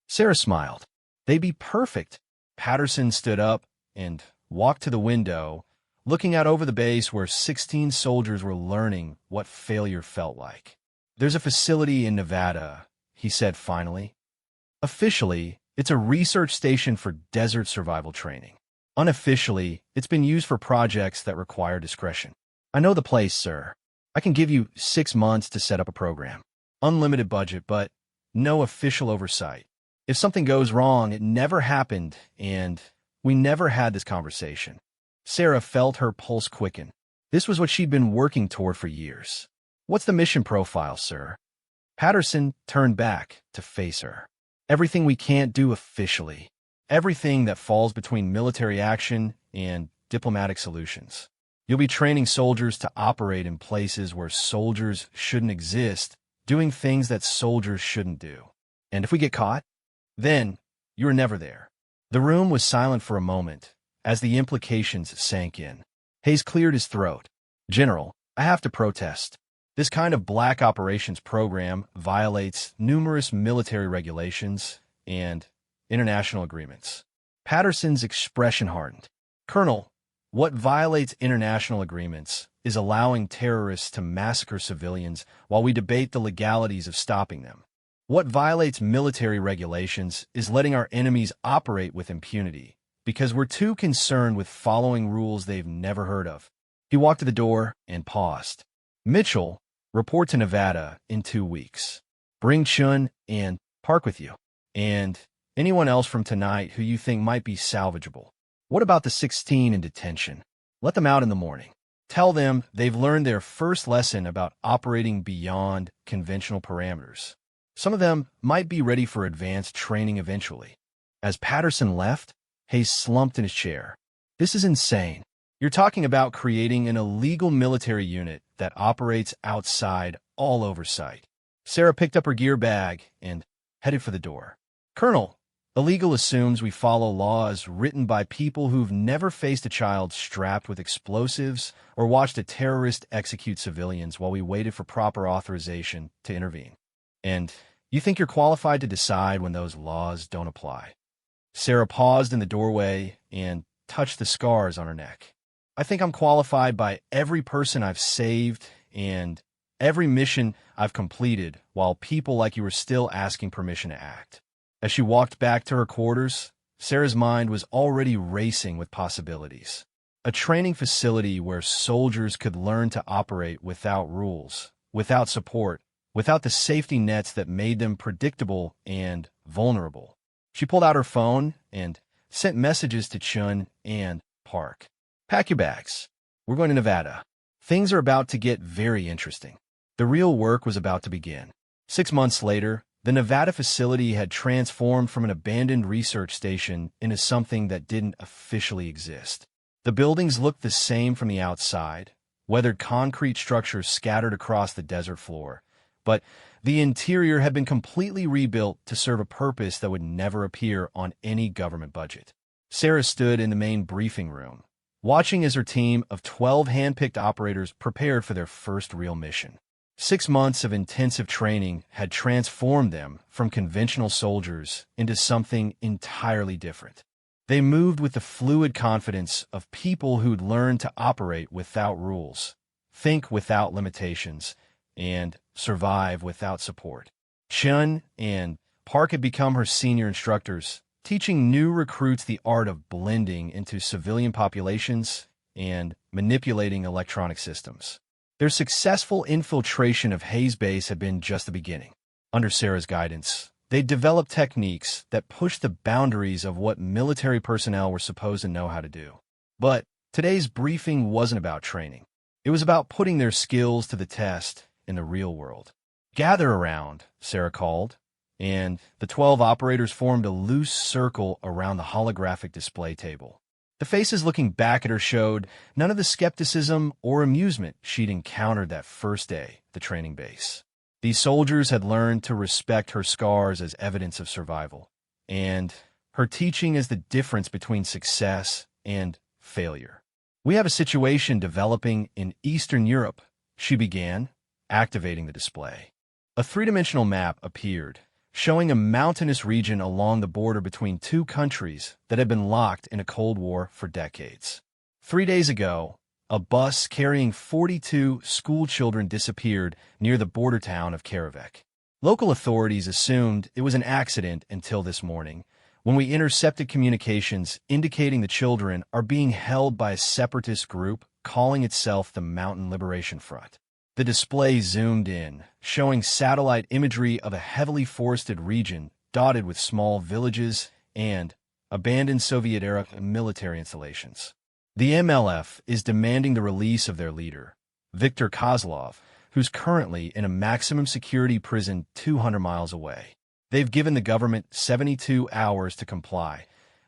Sarah smiled. They'd be perfect. Patterson stood up and walked to the window, looking out over the base where 16 soldiers were learning what failure felt like. There's a facility in Nevada, he said finally. Officially, it's a research station for desert survival training. Unofficially, it's been used for projects that require discretion. I know the place, sir. I can give you 6 months to set up a program. Unlimited budget, but no official oversight. If something goes wrong, it never happened, and we never had this conversation. Sarah felt her pulse quicken. This was what she'd been working toward for years. What's the mission profile, sir? Patterson turned back to face her. Everything we can't do officially. Everything that falls between military action and diplomatic solutions. You'll be training soldiers to operate in places where soldiers shouldn't exist, doing things that soldiers shouldn't do. And if we get caught, then you're never there. The room was silent for a moment as the implications sank in. Hayes cleared his throat. General, I have to protest. This kind of black operations program violates numerous military regulations and international agreements. Patterson's expression hardened. Colonel, what violates international agreements is allowing terrorists to massacre civilians while we debate the legalities of stopping them. What violates military regulations is letting our enemies operate with impunity, because we're too concerned with following rules they've never heard of. He walked to the door and paused. Mitchell, report to Nevada in 2 weeks. Bring Chun and Park with you, and anyone else from tonight who you think might be salvageable. What about the 16 in detention? Let them out in the morning. Tell them they've learned their first lesson about operating beyond conventional parameters. Some of them might be ready for advanced training eventually. As Patterson left, Hayes slumped in his chair. This is insane. You're talking about creating an illegal military unit that operates outside all oversight. Sarah picked up her gear bag and headed for the door. Colonel, illegal assumes we follow laws written by people who've never faced a child strapped with explosives or watched a terrorist execute civilians while we waited for proper authorization to intervene. And you think you're qualified to decide when those laws don't apply. Sarah paused in the doorway and touched the scars on her neck. I think I'm qualified by every person I've saved and every mission I've completed while people like you were still asking permission to act. As she walked back to her quarters, Sarah's mind was already racing with possibilities. A training facility where soldiers could learn to operate without rules, without support, without the safety nets that made them predictable and vulnerable. She pulled out her phone and sent messages to Chun and Park. Pack your bags. We're going to Nevada. Things are about to get very interesting. The real work was about to begin. 6 months later, the Nevada facility had transformed from an abandoned research station into something that didn't officially exist. The buildings looked the same from the outside, weathered concrete structures scattered across the desert floor, but the interior had been completely rebuilt to serve a purpose that would never appear on any government budget. Sarah stood in the main briefing room, watching as her team of 12 hand-picked operators prepared for their first real mission. 6 months of intensive training had transformed them from conventional soldiers into something entirely different. They moved with the fluid confidence of people who'd learned to operate without rules, think without limitations, and survive without support. Chun and Park had become her senior instructors, teaching new recruits the art of blending into civilian populations and manipulating electronic systems. Their successful infiltration of Hayes Base had been just the beginning. Under Sarah's guidance, they developed techniques that pushed the boundaries of what military personnel were supposed to know how to do. But today's briefing wasn't about training. It was about putting their skills to the test in the real world. "Gather around," Sarah called, and the 12 operators formed a loose circle around the holographic display table. The faces looking back at her showed none of the skepticism or amusement she'd encountered that first day at the training base. These soldiers had learned to respect her scars as evidence of survival, and her teaching as the difference between success and failure. "We have a situation developing in Eastern Europe," she began, activating the display. A three-dimensional map appeared, showing a mountainous region along the border between two countries that had been locked in a Cold War for decades. 3 days ago, a bus carrying 42 school children disappeared near the border town of Karavek. Local authorities assumed it was an accident until this morning, when we intercepted communications indicating the children are being held by a separatist group calling itself the Mountain Liberation Front. The display zoomed in, showing satellite imagery of a heavily forested region dotted with small villages and abandoned Soviet-era military installations. The MLF is demanding the release of their leader, Viktor Kozlov, who's currently in a maximum security prison 200 miles away. They've given the government 72 hours to comply,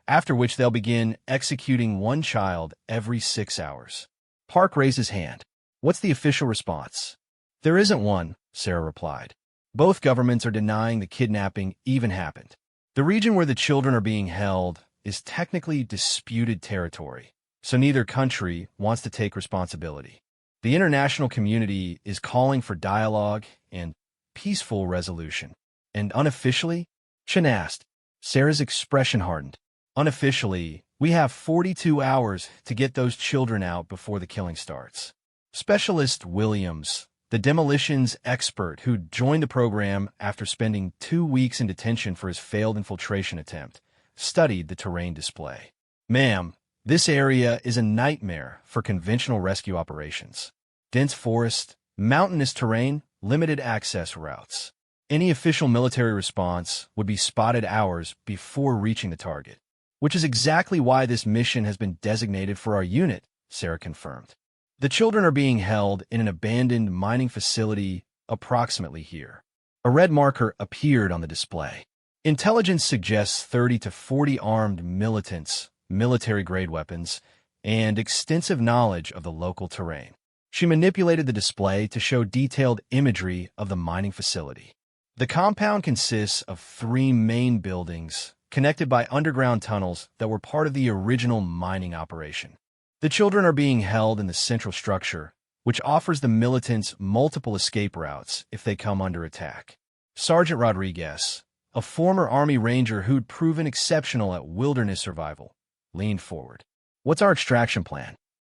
after which they'll begin executing one child every 6 hours. Park raised his hand. "What's the official response?" "There isn't one," Sarah replied. "Both governments are denying the kidnapping even happened. The region where the children are being held is technically disputed territory, so neither country wants to take responsibility. The international community is calling for dialogue and peaceful resolution. And unofficially?" Chen asked. Sarah's expression hardened. "Unofficially, we have 42 hours to get those children out before the killing starts." Specialist Williams, the demolitions expert who joined the program after spending 2 weeks in detention for his failed infiltration attempt, studied the terrain display. "Ma'am, this area is a nightmare for conventional rescue operations. Dense forest, mountainous terrain, limited access routes. Any official military response would be spotted hours before reaching the target. Which is exactly why this mission has been designated for our unit," Sarah confirmed. "The children are being held in an abandoned mining facility approximately here." A red marker appeared on the display. "Intelligence suggests 30 to 40 armed militants, military-grade weapons, and extensive knowledge of the local terrain." She manipulated the display to show detailed imagery of the mining facility. The compound consists of 3 main buildings connected by underground tunnels that were part of the original mining operation. The children are being held in the central structure, which offers the militants multiple escape routes if they come under attack. Sergeant Rodriguez, a former Army Ranger who'd proven exceptional at wilderness survival, leaned forward. "What's our extraction plan?"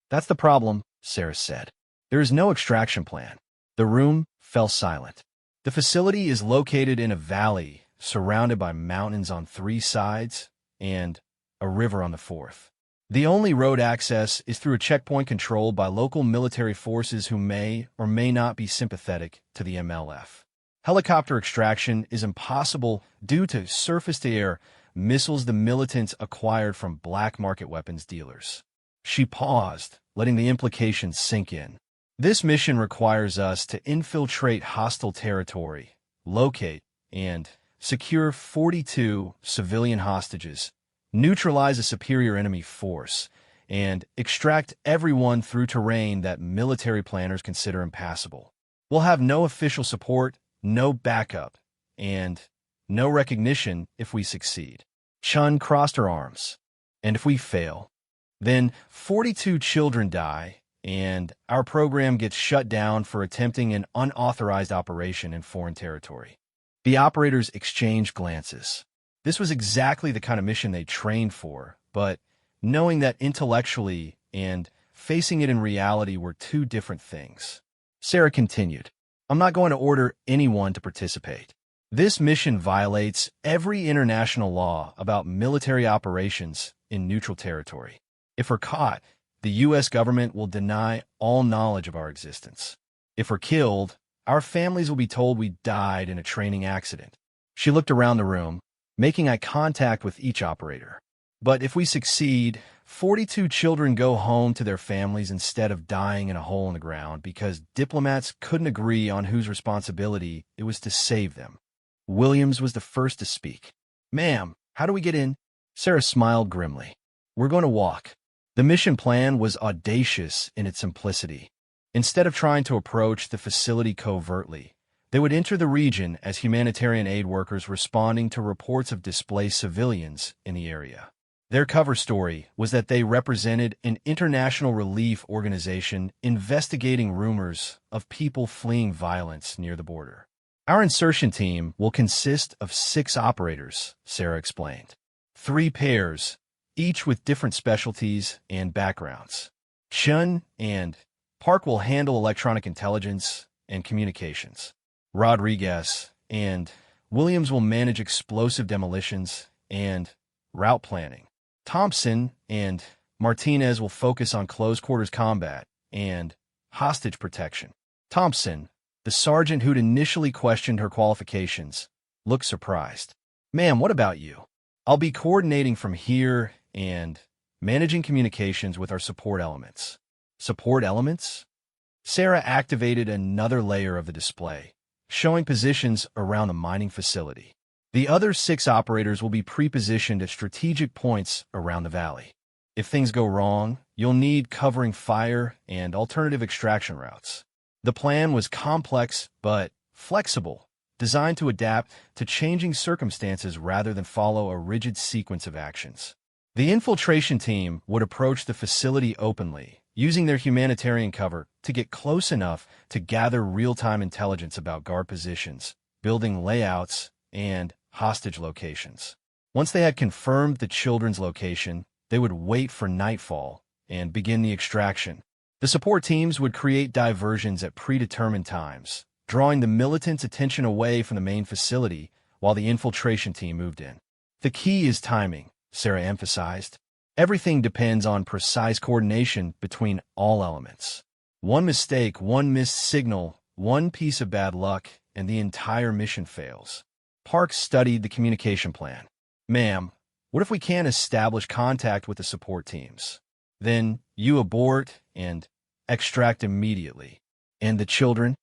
"That's the problem," Sarah said. "There is no extraction plan." The room fell silent. The facility is located in a valley surrounded by mountains on 3 sides and a river on the 4th. The only road access is through a checkpoint controlled by local military forces who may or may not be sympathetic to the MLF. Helicopter extraction is impossible due to surface-to-air missiles the militants acquired from black market weapons dealers. She paused, letting the implications sink in. "This mission requires us to infiltrate hostile territory, locate and secure 42 civilian hostages, neutralize a superior enemy force, and extract everyone through terrain that military planners consider impassable. We'll have no official support, no backup, and no recognition if we succeed." Chun crossed her arms. "And if we fail?" "Then 42 children die, and our program gets shut down for attempting an unauthorized operation in foreign territory. The operators exchanged glances. This was exactly the kind of mission they trained for, but knowing that intellectually and facing it in reality were two different things. Sarah continued, I'm not going to order anyone to participate. This mission violates every international law about military operations in neutral territory. If we're caught, the U.S. government will deny all knowledge of our existence. If we're killed, our families will be told we died in a training accident. She looked around the room, making eye contact with each operator. But if we succeed, 42 children go home to their families instead of dying in a hole in the ground because diplomats couldn't agree on whose responsibility it was to save them. Williams was the first to speak. Ma'am, how do we get in? Sarah smiled grimly. We're going to walk. The mission plan was audacious in its simplicity. Instead of trying to approach the facility covertly, they would enter the region as humanitarian aid workers responding to reports of displaced civilians in the area. Their cover story was that they represented an international relief organization investigating rumors of people fleeing violence near the border. Our insertion team will consist of 6 operators, Sarah explained. 3 pairs, each with different specialties and backgrounds. Chun and Park will handle electronic intelligence and communications. Rodriguez and Williams will manage explosive demolitions and route planning. Thompson and Martinez will focus on close-quarters combat and hostage protection. Thompson, the sergeant who'd initially questioned her qualifications, looked surprised. Ma'am, what about you? I'll be coordinating from here and managing communications with our support elements. Support elements? Sarah activated another layer of the display, showing positions around the mining facility. The other 6 operators will be pre-positioned at strategic points around the valley. If things go wrong, you'll need covering fire and alternative extraction routes. The plan was complex but flexible, designed to adapt to changing circumstances rather than follow a rigid sequence of actions. The infiltration team would approach the facility openly, using their humanitarian cover to get close enough to gather real-time intelligence about guard positions, building layouts, and hostage locations. Once they had confirmed the children's location, they would wait for nightfall and begin the extraction. The support teams would create diversions at predetermined times, drawing the militants' attention away from the main facility while the infiltration team moved in. The key is timing, Sarah emphasized. Everything depends on precise coordination between all elements. One mistake, one missed signal, one piece of bad luck, and the entire mission fails. Park studied the communication plan. Ma'am, what if we can't establish contact with the support teams? Then you abort and extract immediately. And the children?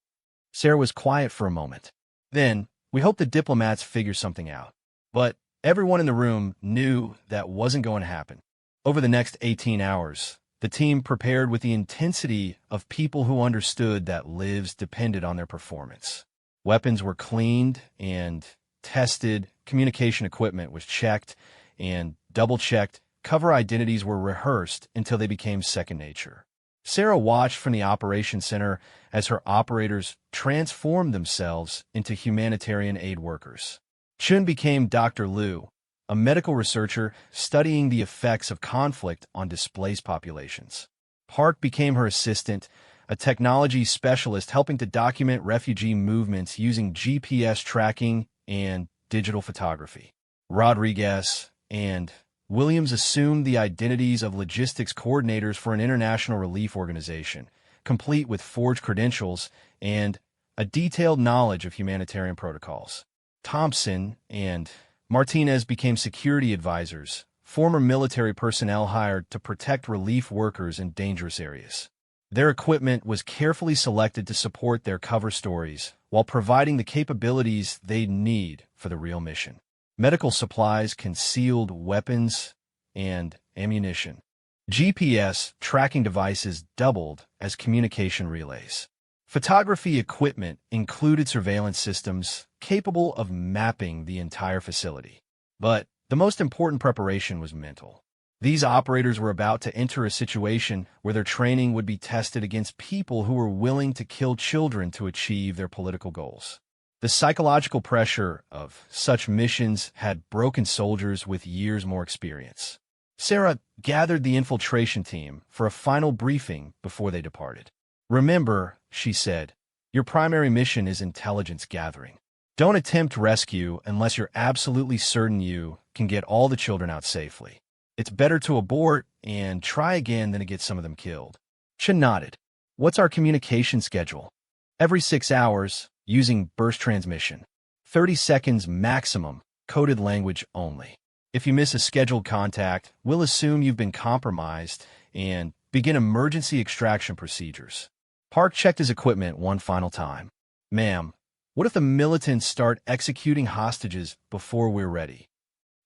Sarah was quiet for a moment. Then we hope the diplomats figure something out. But everyone in the room knew that wasn't going to happen. Over the next 18 hours, the team prepared with the intensity of people who understood that lives depended on their performance. Weapons were cleaned and tested, communication equipment was checked and double-checked, cover identities were rehearsed until they became second nature. Sarah watched from the operations center as her operators transformed themselves into humanitarian aid workers. Chun became Dr. Liu, a medical researcher studying the effects of conflict on displaced populations. Park became her assistant, a technology specialist helping to document refugee movements using GPS tracking and digital photography. Rodriguez and Williams assumed the identities of logistics coordinators for an international relief organization, complete with forged credentials and a detailed knowledge of humanitarian protocols. Thompson and Martinez became security advisors, former military personnel hired to protect relief workers in dangerous areas. Their equipment was carefully selected to support their cover stories while providing the capabilities they'd need for the real mission. Medical supplies, concealed weapons, and ammunition. GPS tracking devices doubled as communication relays. Photography equipment included surveillance systems capable of mapping the entire facility. But the most important preparation was mental. These operators were about to enter a situation where their training would be tested against people who were willing to kill children to achieve their political goals. The psychological pressure of such missions had broken soldiers with years more experience. Sarah gathered the infiltration team for a final briefing before they departed. "Remember," she said, "your primary mission is intelligence gathering. Don't attempt rescue unless you're absolutely certain you can get all the children out safely. It's better to abort and try again than to get some of them killed." Chen nodded. "What's our communication schedule?" "Every 6 hours, using burst transmission. 30 seconds maximum, coded language only. If you miss a scheduled contact, we'll assume you've been compromised and begin emergency extraction procedures." Park checked his equipment one final time. "Ma'am, what if the militants start executing hostages before we're ready?"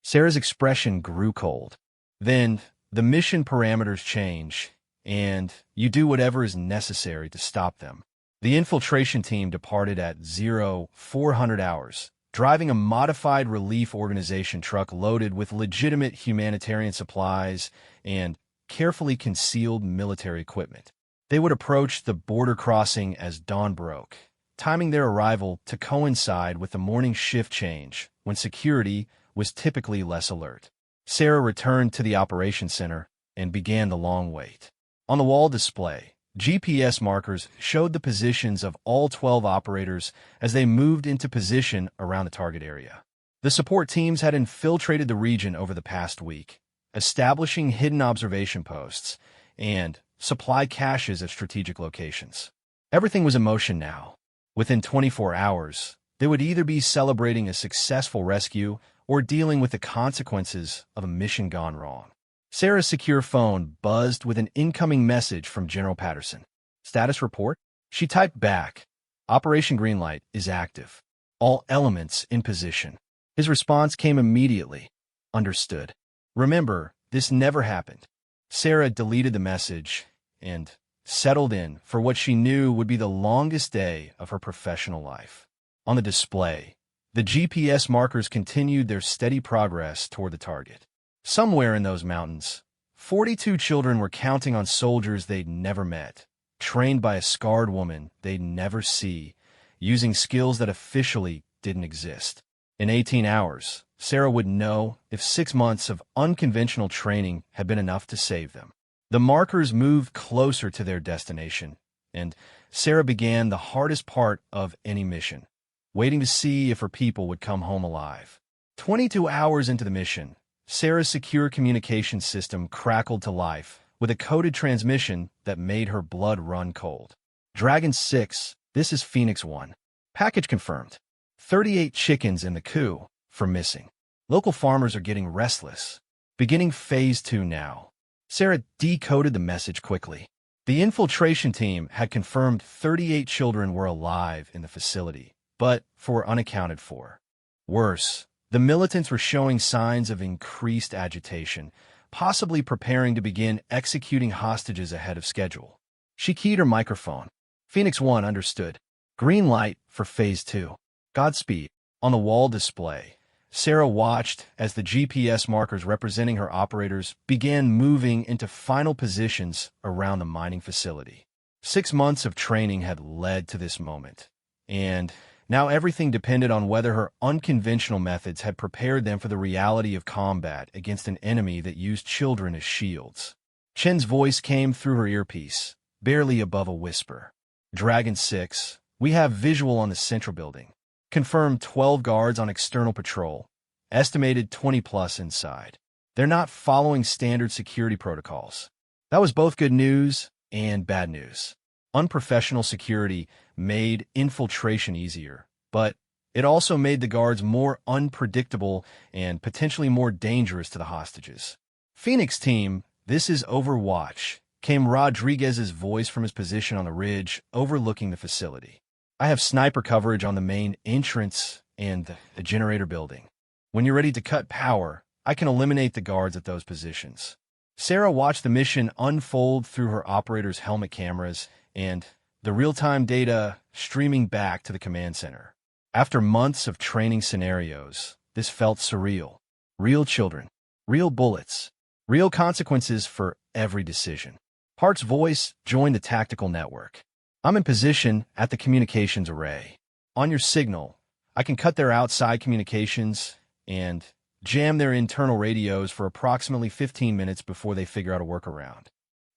Sarah's expression grew cold. "Then the mission parameters change, and you do whatever is necessary to stop them." The infiltration team departed at 0400 hours, driving a modified relief organization truck loaded with legitimate humanitarian supplies and carefully concealed military equipment. They would approach the border crossing as dawn broke, timing their arrival to coincide with the morning shift change, when security was typically less alert. Sarah returned to the operations center and began the long wait. On the wall display, GPS markers showed the positions of all 12 operators as they moved into position around the target area. The support teams had infiltrated the region over the past week, establishing hidden observation posts and supply caches at strategic locations. Everything was in motion now. Within 24 hours, they would either be celebrating a successful rescue or dealing with the consequences of a mission gone wrong. Sarah's secure phone buzzed with an incoming message from General Patterson. "Status report?" She typed back, "Operation Greenlight is active. All elements in position." His response came immediately. "Understood. Remember, this never happened." Sarah deleted the message and settled in for what she knew would be the longest day of her professional life. On the display, the GPS markers continued their steady progress toward the target. Somewhere in those mountains, 42 children were counting on soldiers they'd never met, trained by a scarred woman they'd never see, using skills that officially didn't exist. In 18 hours, Sarah would know if 6 months of unconventional training had been enough to save them. The markers moved closer to their destination, and Sarah began the hardest part of any mission, waiting to see if her people would come home alive. 22 hours into the mission, Sarah's secure communication system crackled to life with a coded transmission that made her blood run cold. "Dragon 6, this is Phoenix 1. Package confirmed. 38 chickens in the coop for missing. Local farmers are getting restless. Beginning phase 2 now." Sarah decoded the message quickly. The infiltration team had confirmed 38 children were alive in the facility, but were unaccounted for. Worse, the militants were showing signs of increased agitation, possibly preparing to begin executing hostages ahead of schedule. She keyed her microphone. "Phoenix 1 understood. Green light for phase 2. Godspeed." On the wall display, Sarah watched as the GPS markers representing her operators began moving into final positions around the mining facility. 6 months of training had led to this moment, and now everything depended on whether her unconventional methods had prepared them for the reality of combat against an enemy that used children as shields. Chen's voice came through her earpiece, barely above a whisper. "Dragon 6, we have visual on the central building. Confirmed 12 guards on external patrol. Estimated 20+ inside. They're not following standard security protocols." That was both good news and bad news. Unprofessional security made infiltration easier, but it also made the guards more unpredictable and potentially more dangerous to the hostages. "Phoenix team, this is Overwatch," came Rodriguez's voice from his position on the ridge overlooking the facility. "I have sniper coverage on the main entrance and the generator building. When you're ready to cut power, I can eliminate the guards at those positions." Sarah watched the mission unfold through her operator's helmet cameras and the real-time data streaming back to the command center. After months of training scenarios, this felt surreal. Real children, real bullets, Real consequences for every decision. Park's voice joined the tactical network. I'm in position at the communications array. On your signal, I can cut their outside communications and jam their internal radios for approximately 15 minutes before they figure out a workaround.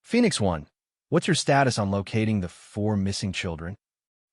Phoenix 1, what's your status on locating the 4 missing children?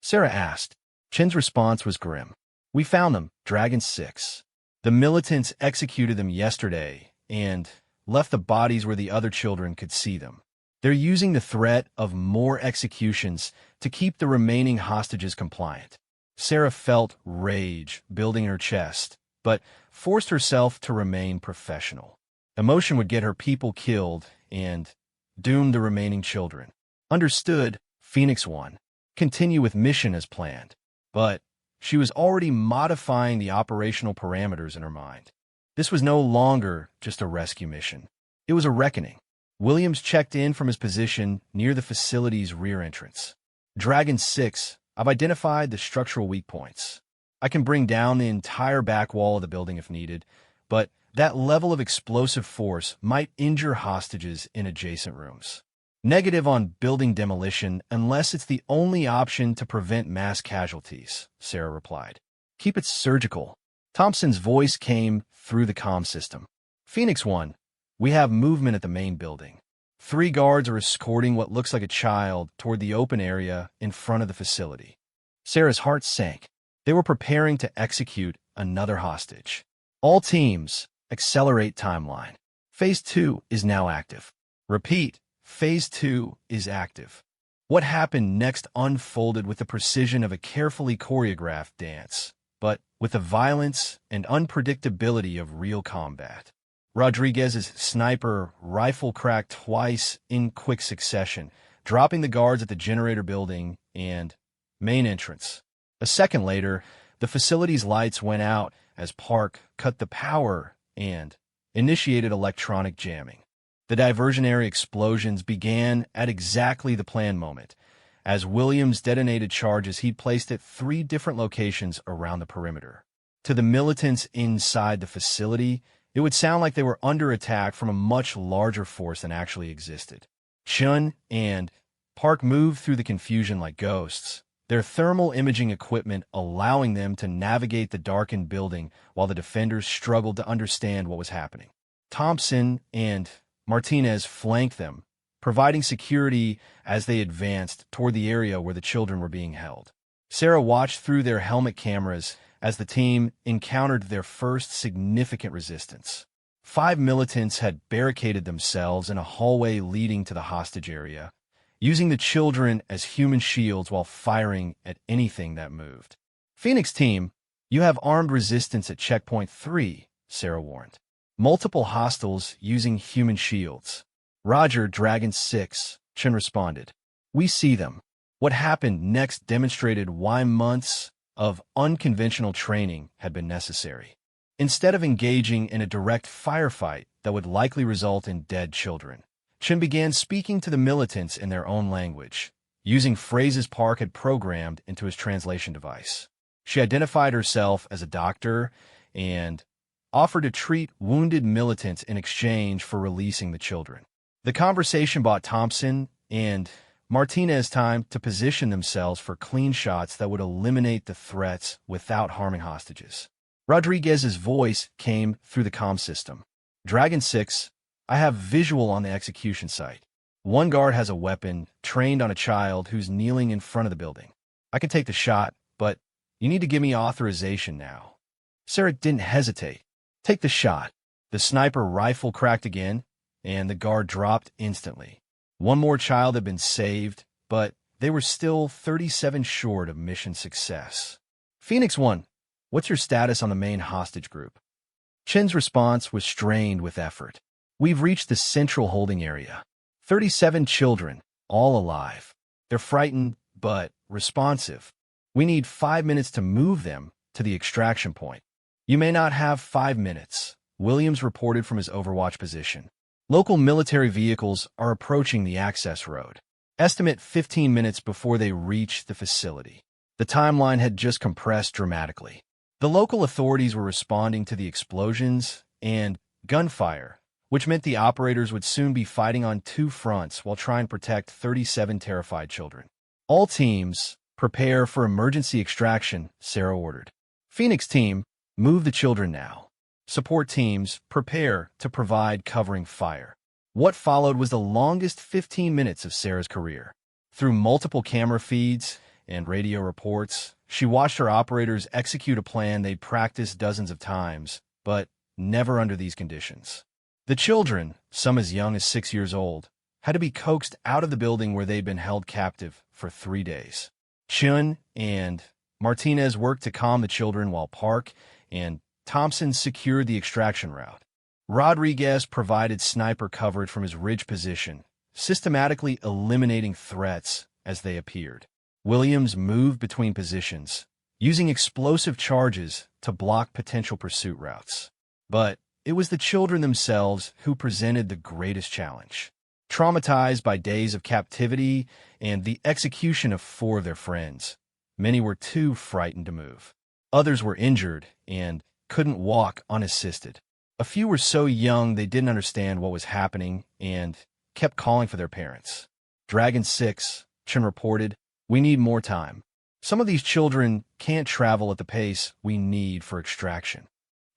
Sarah asked. Chin's response was grim. We found them, Dragon 6. The militants executed them yesterday and left the bodies where the other children could see them. They're using the threat of more executions to keep the remaining hostages compliant. Sarah felt rage building in her chest, but forced herself to remain professional. Emotion would get her people killed and doom the remaining children. Understood, Phoenix 1. Continue with mission as planned. But she was already modifying the operational parameters in her mind. This was no longer just a rescue mission. It was a reckoning. Williams checked in from his position near the facility's rear entrance. Dragon 6, I've identified the structural weak points. I can bring down the entire back wall of the building if needed, but that level of explosive force might injure hostages in adjacent rooms. Negative on building demolition unless it's the only option to prevent mass casualties, Sarah replied. Keep it surgical. Thompson's voice came through the comm system. Phoenix 1, we have movement at the main building. 3 guards are escorting what looks like a child toward the open area in front of the facility. Sarah's heart sank. They were preparing to execute another hostage. All teams, accelerate timeline. Phase 2 is now active. Repeat, Phase 2 is active. What happened next unfolded with the precision of a carefully choreographed dance, but with the violence and unpredictability of real combat. Rodriguez's sniper rifle cracked twice in quick succession, dropping the guards at the generator building and main entrance. A second later, the facility's lights went out as Park cut the power and initiated electronic jamming. The diversionary explosions began at exactly the planned moment, as Williams detonated charges he'd placed at 3 different locations around the perimeter. To the militants inside the facility, it would sound like they were under attack from a much larger force than actually existed. Chun and Park moved through the confusion like ghosts, their thermal imaging equipment allowing them to navigate the darkened building while the defenders struggled to understand what was happening. Thompson and Martinez flanked them, providing security as they advanced toward the area where the children were being held. Sarah watched through their helmet cameras as the team encountered their first significant resistance. 5 militants had barricaded themselves in a hallway leading to the hostage area, using the children as human shields while firing at anything that moved. Phoenix team, you have armed resistance at checkpoint 3, Sarah warned. Multiple hostiles using human shields. Roger, Dragon 6, Chen responded. We see them. What happened next demonstrated why months of unconventional training had been necessary. Instead of engaging in a direct firefight that would likely result in dead children, Chen began speaking to the militants in their own language, using phrases Park had programmed into his translation device. She identified herself as a doctor and offered to treat wounded militants in exchange for releasing the children. The conversation bought Thompson and Martinez time to position themselves for clean shots that would eliminate the threats without harming hostages. Rodriguez's voice came through the comm system. Dragon 6, I have visual on the execution site. 1 guard has a weapon trained on a child who's kneeling in front of the building. I can take the shot, but you need to give me authorization now. Sarah didn't hesitate. Take the shot. The sniper rifle cracked again, and the guard dropped instantly. 1 more child had been saved, but they were still 37 short of mission success. Phoenix 1, what's your status on the main hostage group? Chen's response was strained with effort. We've reached the central holding area. 37 children, all alive. They're frightened, but responsive. We need 5 minutes to move them to the extraction point. You may not have 5 minutes, Williams reported from his overwatch position. Local military vehicles are approaching the access road. Estimate 15 minutes before they reach the facility. The timeline had just compressed dramatically. The local authorities were responding to the explosions and gunfire which meant the operators would soon be fighting on two fronts while trying to protect 37 terrified children. All teams, prepare for emergency extraction, Sarah ordered. Phoenix team, move the children now. Support teams, prepare to provide covering fire. What followed was the longest 15 minutes of Sarah's career. Through multiple camera feeds and radio reports, she watched her operators execute a plan they'd practiced dozens of times, but never under these conditions. The children, some as young as 6 years old, had to be coaxed out of the building where they'd been held captive for 3 days. Chun and Martinez worked to calm the children while Park and Thompson secured the extraction route. Rodriguez provided sniper coverage from his ridge position, systematically eliminating threats as they appeared. Williams moved between positions, using explosive charges to block potential pursuit routes. But it was the children themselves who presented the greatest challenge. Traumatized by days of captivity and the execution of 4 of their friends, many were too frightened to move. Others were injured and couldn't walk unassisted. A few were so young they didn't understand what was happening and kept calling for their parents. Dragon 6, Chen reported, "We need more time. Some of these children can't travel at the pace we need for extraction."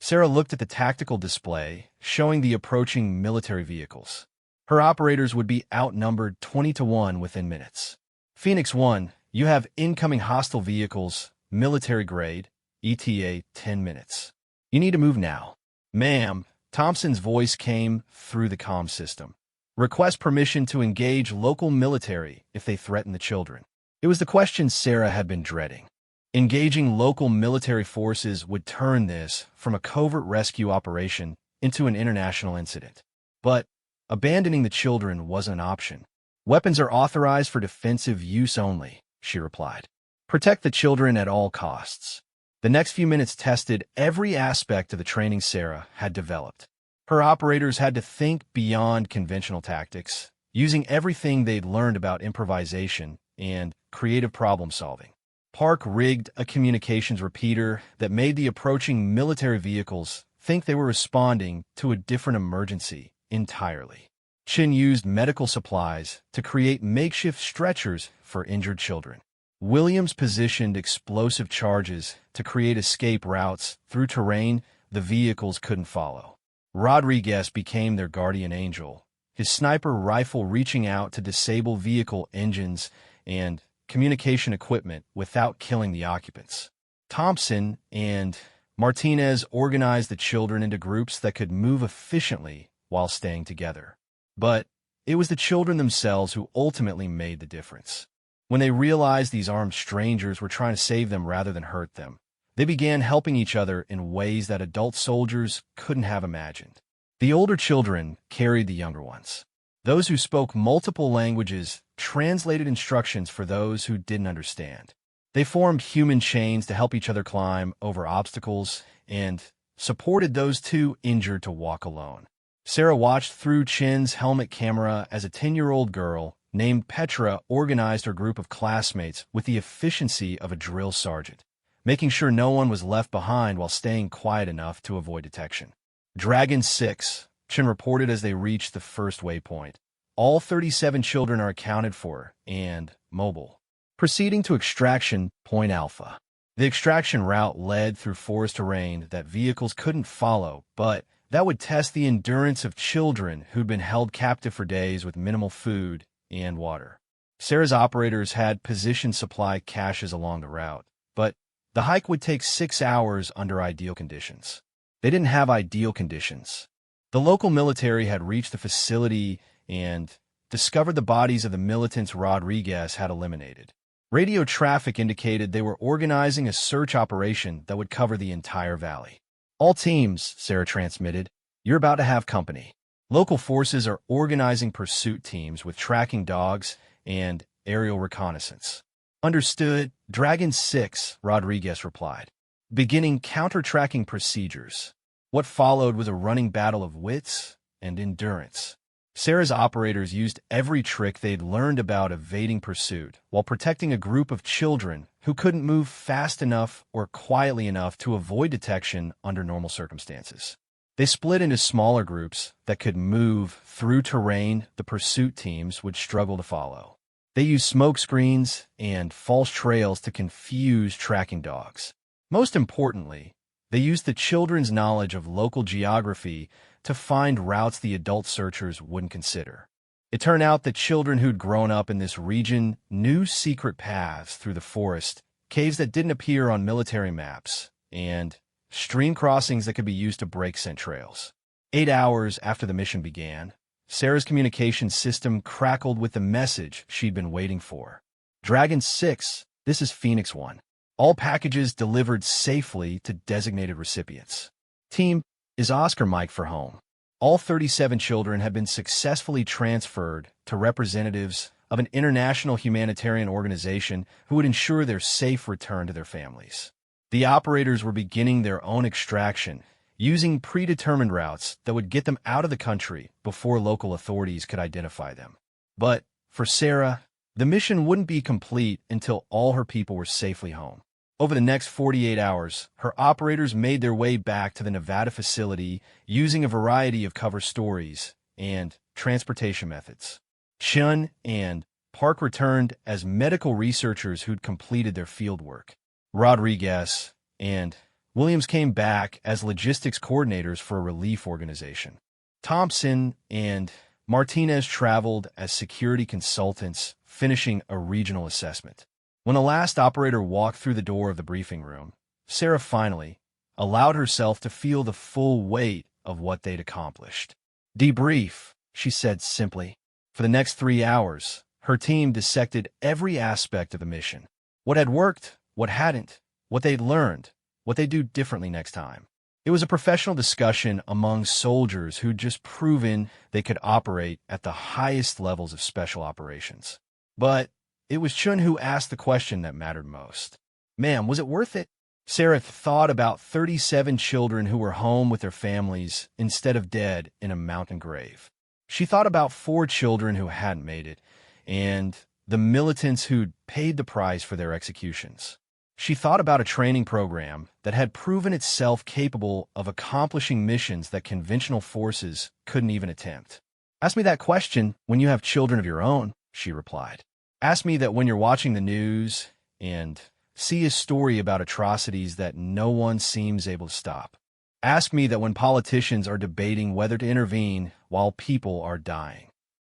Sarah looked at the tactical display, showing the approaching military vehicles. Her operators would be outnumbered 20-1 within minutes. Phoenix 1, you have incoming hostile vehicles, military grade, ETA 10 minutes. You need to move now. Ma'am, Thompson's voice came through the comm system. Request permission to engage local military if they threaten the children. It was the question Sarah had been dreading. Engaging local military forces would turn this from a covert rescue operation into an international incident. But abandoning the children wasn't an option. Weapons are authorized for defensive use only, she replied. Protect the children at all costs. The next few minutes tested every aspect of the training Sarah had developed. Her operators had to think beyond conventional tactics, using everything they'd learned about improvisation and creative problem-solving. Park rigged a communications repeater that made the approaching military vehicles think they were responding to a different emergency entirely. Chin used medical supplies to create makeshift stretchers for injured children. Williams positioned explosive charges to create escape routes through terrain the vehicles couldn't follow. Rodriguez became their guardian angel, his sniper rifle reaching out to disable vehicle engines and communication equipment without killing the occupants. Thompson and Martinez organized the children into groups that could move efficiently while staying together. But it was the children themselves who ultimately made the difference. When they realized these armed strangers were trying to save them rather than hurt them, they began helping each other in ways that adult soldiers couldn't have imagined. The older children carried the younger ones. Those who spoke multiple languages translated instructions for those who didn't understand. They formed human chains to help each other climb over obstacles and supported those too injured to walk alone. Sarah watched through Chin's helmet camera as a 10-year-old girl named Petra organized her group of classmates with the efficiency of a drill sergeant, making sure no one was left behind while staying quiet enough to avoid detection. Dragon 6, Chin reported as they reached the first waypoint. All 37 children are accounted for and mobile. Proceeding to extraction point Alpha. The extraction route led through forest terrain that vehicles couldn't follow, but that would test the endurance of children who'd been held captive for days with minimal food and water. Sarah's operators had position supply caches along the route, but the hike would take 6 hours under ideal conditions. They didn't have ideal conditions. The local military had reached the facility and discovered the bodies of the militants Rodriguez had eliminated. Radio traffic indicated they were organizing a search operation that would cover the entire valley. All teams, Sarah transmitted, you're about to have company. Local forces are organizing pursuit teams with tracking dogs and aerial reconnaissance. Understood, Dragon 6, Rodriguez replied. Beginning counter-tracking procedures. What followed was a running battle of wits and endurance. Sarah's operators used every trick they'd learned about evading pursuit while protecting a group of children who couldn't move fast enough or quietly enough to avoid detection under normal circumstances. They split into smaller groups that could move through terrain the pursuit teams would struggle to follow. They used smoke screens and false trails to confuse tracking dogs. Most importantly, they used the children's knowledge of local geography to find routes the adult searchers wouldn't consider. It turned out that children who'd grown up in this region knew secret paths through the forest, caves that didn't appear on military maps, and stream crossings that could be used to break scent trails. 8 hours after the mission began, Sarah's communication system crackled with the message she'd been waiting for. Dragon 6, this is Phoenix 1. All packages delivered safely to designated recipients. Team, is Oscar Mike for home? All 37 children have been successfully transferred to representatives of an international humanitarian organization who would ensure their safe return to their families. The operators were beginning their own extraction, using predetermined routes that would get them out of the country before local authorities could identify them. But for Sarah, the mission wouldn't be complete until all her people were safely home. Over the next 48 hours, her operators made their way back to the Nevada facility using a variety of cover stories and transportation methods. Chun and Park returned as medical researchers who'd completed their fieldwork. Rodriguez and Williams came back as logistics coordinators for a relief organization. Thompson and Martinez traveled as security consultants, finishing a regional assessment. When the last operator walked through the door of the briefing room, Sarah finally allowed herself to feel the full weight of what they'd accomplished. Debrief, she said simply. For the next 3 hours, her team dissected every aspect of the mission. What had worked, what hadn't, what they'd learned, what they'd do differently next time. It was a professional discussion among soldiers who'd just proven they could operate at the highest levels of special operations. But it was Chun who asked the question that mattered most. Ma'am, was it worth it? Sarah thought about 37 children who were home with their families instead of dead in a mountain grave. She thought about 4 children who hadn't made it, and the militants who'd paid the price for their executions. She thought about a training program that had proven itself capable of accomplishing missions that conventional forces couldn't even attempt. Ask me that question when you have children of your own, she replied. Ask me that when you're watching the news and see a story about atrocities that no one seems able to stop. Ask me that when politicians are debating whether to intervene while people are dying.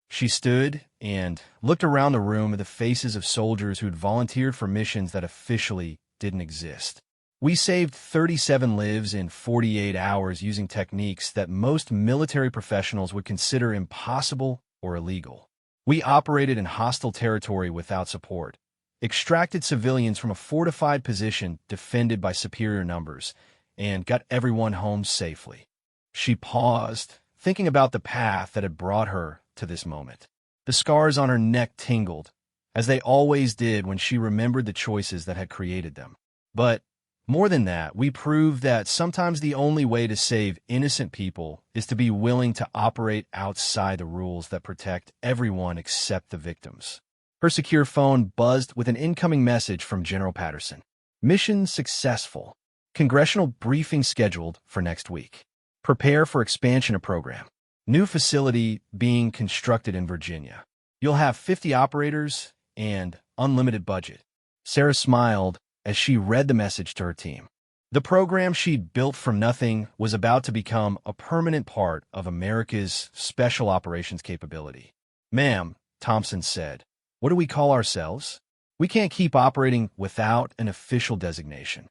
She stood and looked around the room at the faces of soldiers who'd volunteered for missions that officially didn't exist. We saved 37 lives in 48 hours using techniques that most military professionals would consider impossible or illegal. We operated in hostile territory without support, extracted civilians from a fortified position defended by superior numbers, and got everyone home safely. She paused, thinking about the path that had brought her to this moment. The scars on her neck tingled, as they always did when she remembered the choices that had created them. But more than that, we proved that sometimes the only way to save innocent people is to be willing to operate outside the rules that protect everyone except the victims. Her secure phone buzzed with an incoming message from General Patterson. Mission successful. Congressional briefing scheduled for next week. Prepare for expansion of program. New facility being constructed in Virginia. You'll have 50 operators and unlimited budget. Sarah smiled as she read the message to her team. The program she'd built from nothing was about to become a permanent part of America's special operations capability. Ma'am, Thompson said, what do we call ourselves? We can't keep operating without an official designation.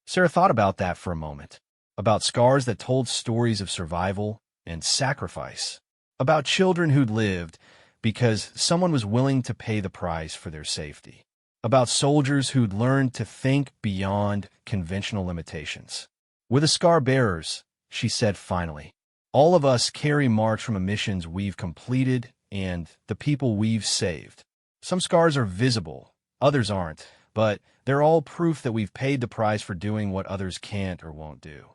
Sarah thought about that for a moment, about scars that told stories of survival and sacrifice, about children who'd lived because someone was willing to pay the price for their safety, about soldiers who'd learned to think beyond conventional limitations. We're the scar bearers, she said finally. All of us carry marks from the missions we've completed and the people we've saved. Some scars are visible, others aren't, but they're all proof that we've paid the price for doing what others can't or won't do.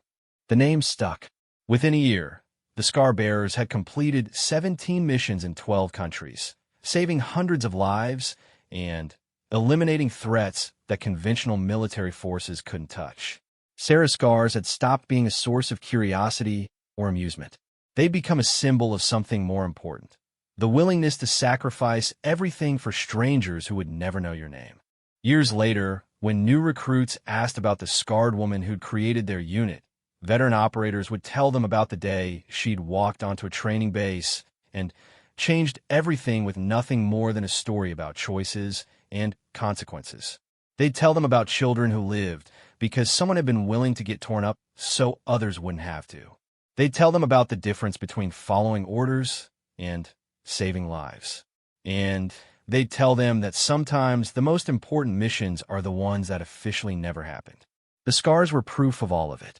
The name stuck. Within a year, the scar bearers had completed 17 missions in 12 countries, saving hundreds of lives and eliminating threats that conventional military forces couldn't touch. Sarah's scars had stopped being a source of curiosity or amusement. They become a symbol of something more important: the willingness to sacrifice everything for strangers who would never know your name. Years later, when new recruits asked about the scarred woman who'd created their unit, veteran operators would tell them about the day she'd walked onto a training base and changed everything with nothing more than a story about choices and consequences. They'd tell them about children who lived because someone had been willing to get torn up so others wouldn't have to. They'd tell them about the difference between following orders and saving lives. And they'd tell them that sometimes the most important missions are the ones that officially never happened. The scars were proof of all of it.